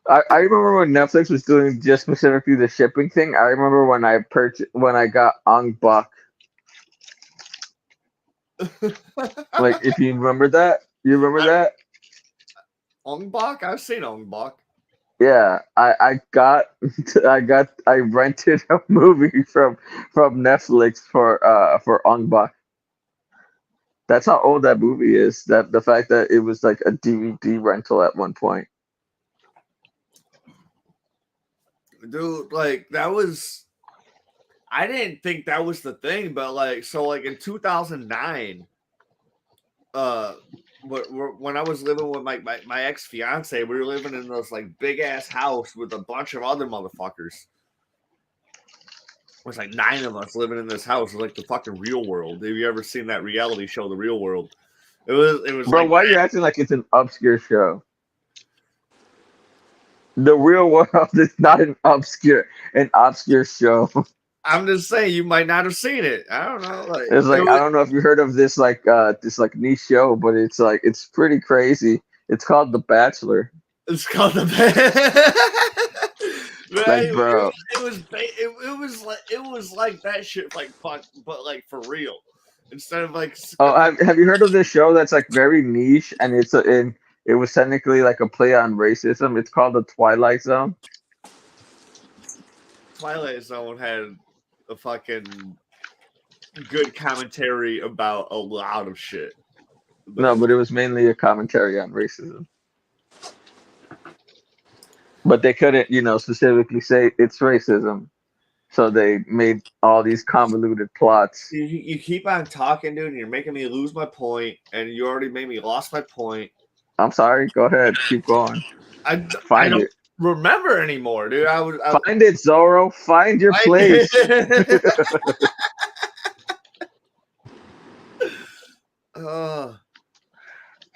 I remember when Netflix was doing just specifically the shipping thing. I remember when I got Ong Bak. Like, if you remember that, that? Ong Bak? I've seen Ong Bak. Yeah, I rented a movie from Netflix for Ong Bak. That's how old that movie is. That the fact that it was like a DVD rental at one point. Dude, like that was. I didn't think that was the thing, but in 2009, when I was living with my ex fiance, we were living in this like big ass house with a bunch of other motherfuckers. It was like 9 of us living in this house. It was like the fucking Real World. Have you ever seen that reality show, The Real World? It was. Bro, why are you acting like it's an obscure show? The Real World is not an obscure show. I'm just saying you might not have seen it. I don't know. I don't know if you heard of this niche show, but it's pretty crazy. It's called The Bachelor. It's called The Bachelor. Like, bro, it was like that shit, like fuck, but like for real. Instead of like, oh, have you heard of this show that's like very niche, and it was technically like a play on racism? It's called The Twilight Zone. Twilight Zone had a fucking good commentary about a lot of shit. No, but it was mainly a commentary on racism. But they couldn't, specifically say it's racism. So they made all these convoluted plots. You keep on talking, dude, and you're making me lose my point, and you already made me lost my point. I'm sorry. Go ahead. Keep going. I don't remember anymore, dude. Find it, Zorro. Find your place.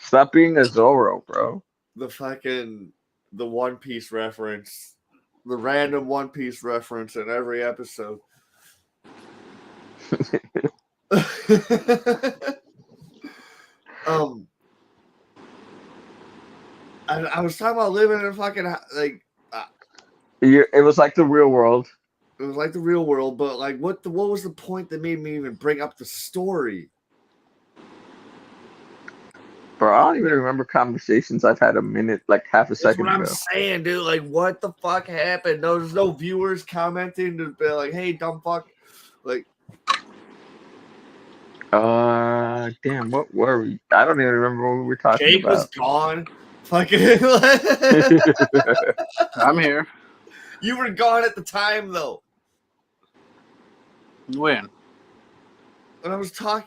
Stop being a Zorro, bro. The fucking the One Piece reference, the random One Piece reference in every episode. I was talking about living in a fucking like. It was like the real world. It was like the real world, but like, what was the point that made me even bring up the story? Bro, I don't even remember conversations I've had a minute, like half a second ago. That's what I'm saying, dude. Like, what the fuck happened? There's no viewers commenting to be like, "Hey, dumb fuck." Like, damn, what were we? I don't even remember what we were talking Jake about. was gone. Fucking. I'm here. You were gone at the time, though. When? When I was talking,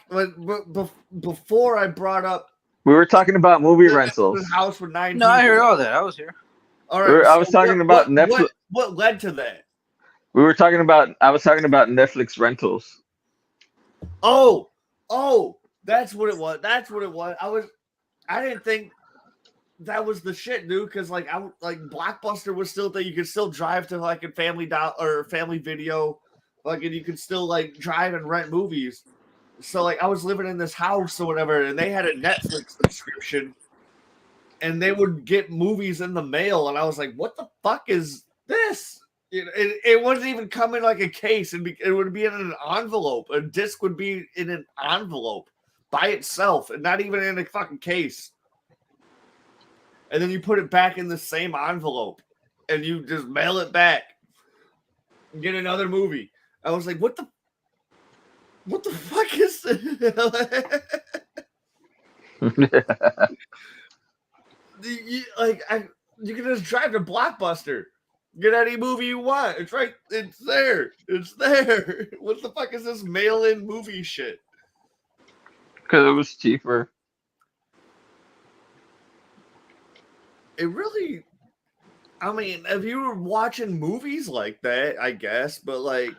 before I brought up. We were talking about movie rentals. The house with 9 No, people. I heard all that. I was here. All right. I was talking about Netflix. What led to that? I was talking about Netflix rentals. Oh, that's what it was. I didn't think that was the shit, dude. Because like Blockbuster was still that you could still drive to like a Family or Family Video, like, and you could still like drive and rent movies. So like I was living in this house or whatever, and they had a Netflix subscription, and they would get movies in the mail, and I was like, "What the fuck is this?" You know, it wouldn't even come in like a case, and it would be in an envelope. A disc would be in an envelope by itself, and not even in a fucking case. And then you put it back in the same envelope, and you just mail it back, and get another movie. I was like, "What the fuck is this?" You can just drive to Blockbuster, get any movie you want. It's right. It's there. What the fuck is this mail-in movie shit? Because it was cheaper. It really. I mean, if you were watching movies like that, I guess, but like.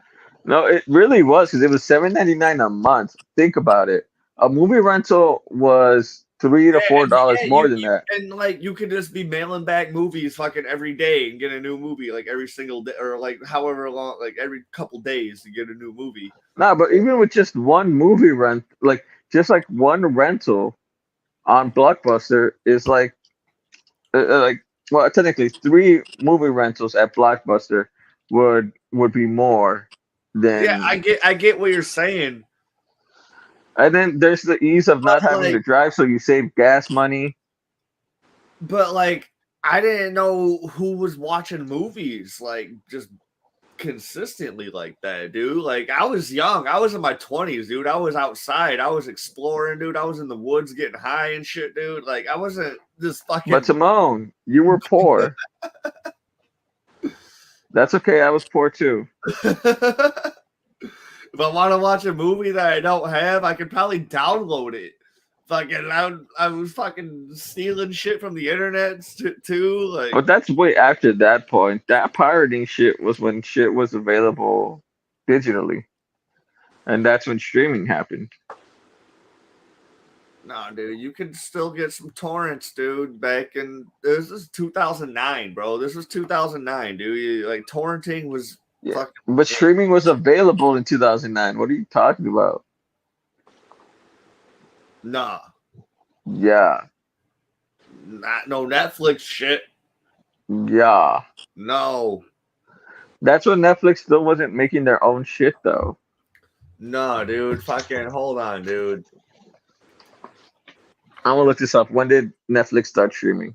No, it really was because it was $7.99 a month. Think about it. A movie rental was $3 to $4 more than that. And like you could just be mailing back movies fucking every day and get a new movie like every single day or like however long, like every couple days to get a new movie. Nah, but even with just one movie rent, like just like one rental on Blockbuster is like well, technically 3 movie rentals at Blockbuster would be more. Then, I get what you're saying. And then there's the ease of not having to drive, so you save gas money. But like, I didn't know who was watching movies like just consistently like that, dude. Like, I was young. I was in my 20s, dude. I was outside. I was exploring, dude. I was in the woods getting high and shit, dude. Like, I wasn't just fucking. But Simone, you were poor. That's okay. I was poor too. If I want to watch a movie that I don't have, I could probably download it. Fucking, I was fucking stealing shit from the internet too. Like, but that's way after that point. That pirating shit was when shit was available digitally, and that's when streaming happened. Nah, dude, you can still get some torrents, dude. Back in this is 2009, bro. This was 2009, dude. Like torrenting was fucking. But streaming was available in 2009. What are you talking about? Nah. Yeah. Not no Netflix shit. Yeah. No. That's when Netflix still wasn't making their own shit, though. No, dude. Fucking hold on, dude. I'm gonna look this up. When did Netflix start streaming?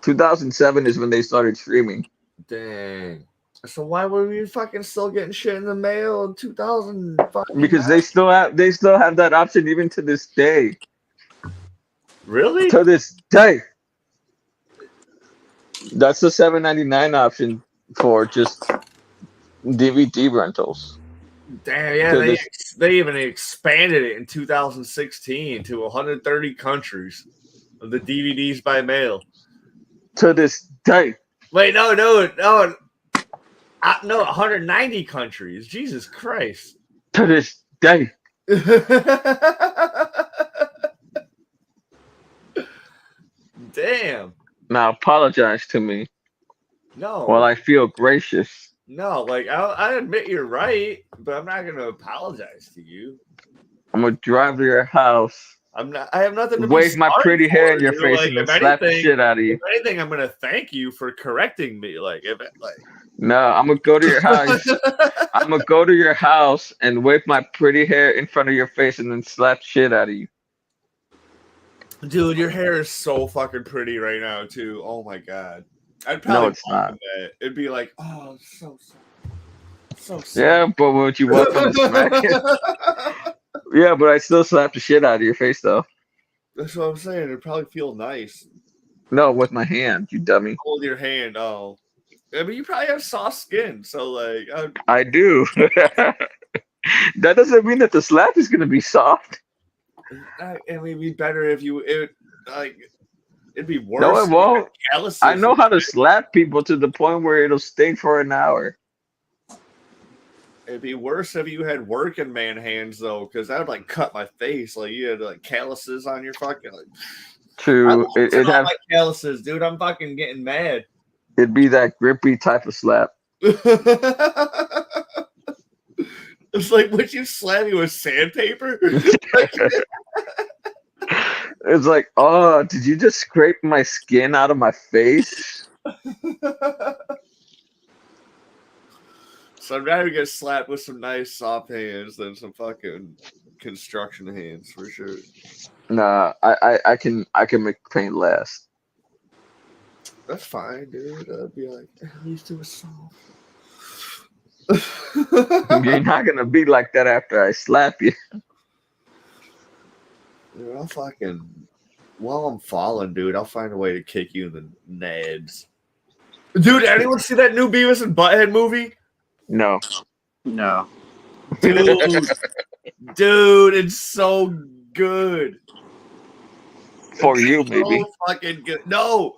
(2007) is when they started streaming. Dang. So why were we fucking still getting shit in the mail in 2000? Because they still have that option even to this day. Really? To this day. That's the $7.99 option for just DVD rentals. Damn, yeah, they even expanded it in 2016 to 130 countries of the DVDs by mail. To this day. Wait, no. No, 190 countries. Jesus Christ. To this day. Damn. Now apologize to me No. while I feel gracious. No, like I admit you're right, but I'm not gonna apologize to you. I'm gonna drive to your house, I'm not. I have nothing to be wave my sorry pretty hair in for, your dude. face, Like, and then if slap the anything, shit out of you. if anything, I'm gonna thank you for correcting me. Like, if it, like. No, I'm gonna go to your house. I'm gonna go to your house and wave my pretty hair in front of your face, and then slap shit out of you. Dude, your hair is so fucking pretty right now, too. Oh my god. I'd No, probably it's not. that. It'd be like, oh, so Yeah, but would you welcome to smack it? Yeah, but I still slap the shit out of your face, though. That's what I'm saying. It'd probably feel nice. No, with my hand, you dummy. Hold your hand. Oh, I mean, you probably have soft skin, so like, I do. That doesn't mean that the slap is gonna be soft. it would be better if you. It'd be worse. No, it won't. Calluses I know and how to shit. slap people to the point where it'll sting for an hour. It'd be worse if you had working man hands though, because that would like cut my face. Like you had like calluses on your fucking. Like, True, it'd have my calluses, dude. I'm fucking getting mad. it'd be that grippy type of slap. It's like, would you slap me with sandpaper? It's like, oh, did you just scrape my skin out of my face? So I'd rather get slapped with some nice soft hands than some fucking construction hands for sure. Nah, I can make pain last. That's fine, dude. I'd be like, at least it was soft. You're not gonna be like that after I slap you. Dude, I'll fucking while I'm falling, dude, I'll find a way to kick you in the nads. Dude, anyone see that new Beavis and Butthead movie? No. No. Dude, dude, it's so good. For you, maybe. So fucking good. No,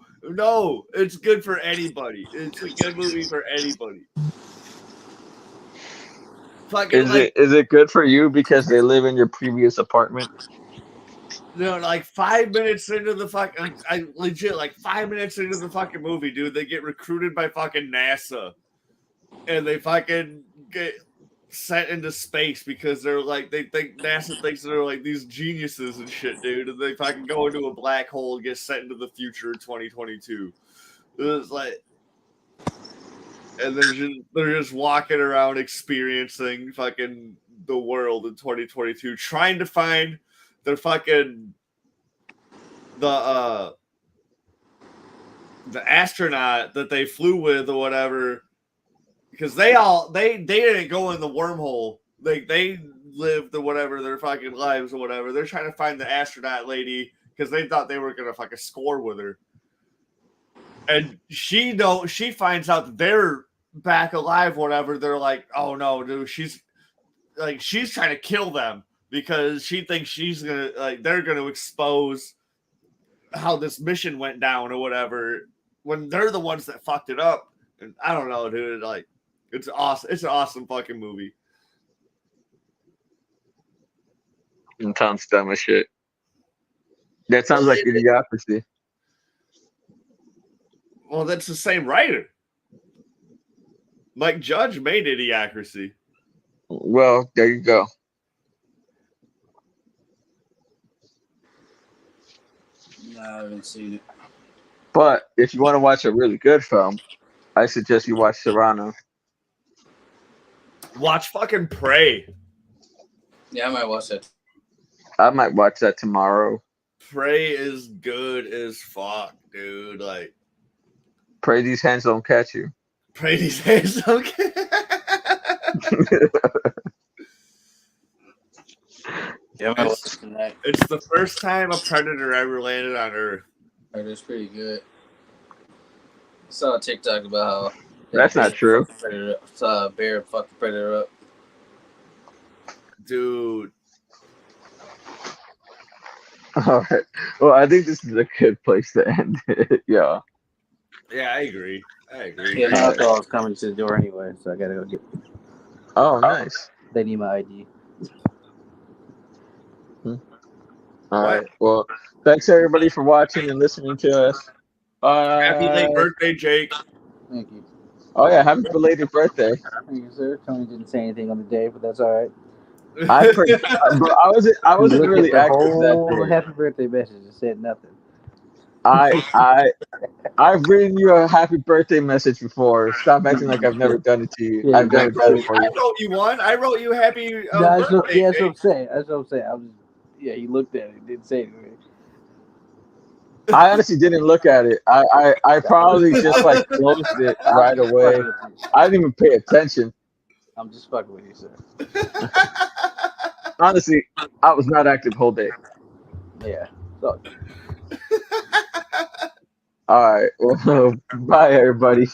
it's good for anybody. It's a good movie for anybody. Fucking Is it good for you because they live in your previous apartment? No, like 5 minutes into the fucking, I legit like 5 minutes into the fucking movie, dude, they get recruited by fucking NASA, and they fucking get sent into space because they're like they think NASA thinks they're like these geniuses and shit, dude, and they fucking go into a black hole and get sent into the future in 2022. It was like, and they're just walking around experiencing fucking the world in 2022, trying to find their fucking the astronaut that they flew with or whatever, because they didn't go in the wormhole. They lived or whatever their fucking lives or whatever. They're trying to find the astronaut lady because they thought they were gonna fucking score with her. And she finds out that they're back alive, whatever. They're like, oh no, dude, she's trying to kill them because she thinks she's gonna they're gonna expose how this mission went down or whatever when they're the ones that fucked it up. And I don't know, dude. Like, it's awesome. It's an awesome fucking movie. It sounds dumb as shit. That sounds like Idiocracy. Well, that's the same writer. Mike Judge made Idiocracy. Well, there you go. No, I haven't seen it. But if you want to watch a really good film, I suggest you watch Serrano. Watch fucking Prey. Yeah, I might watch that. I might watch that tomorrow. Prey is good as fuck, dude. Like, Pray these hands don't catch you. Prey these hands. Okay. Yeah, I might watch tonight. It's the first time a predator ever landed on Earth. It's pretty good. I saw a TikTok about how That's not true. Saw a bear fuck the predator up. Dude. All right. Well, I think this is a good place to end it. Yeah. Yeah, I agree. I agree. Yeah, my alcohol is coming to the door anyway, so I gotta go get. Oh, nice. They need my ID. All right. Well, thanks everybody for watching and listening to us. Happy late birthday, Jake. Thank you. Oh yeah, happy belated birthday. Thank you, sir. Tony didn't say anything on the day, but that's all right. I forgot, bro. I wasn't Look really at the active that whole day. happy birthday message and said nothing. I've written you a happy birthday message before. Stop acting like I've never done it to you. Yeah, I've never done it for I you. wrote you one. I wrote you happy That's what, birthday. that's what I'm Jake. saying. That's what I'm saying. I was, yeah, he looked at it, didn't say anything. I honestly didn't look at it. I probably just like closed it right away. I didn't even pay attention. I'm just fucking with you, sir. Honestly, I was not active the whole day. Yeah. So, All right. Well, bye everybody.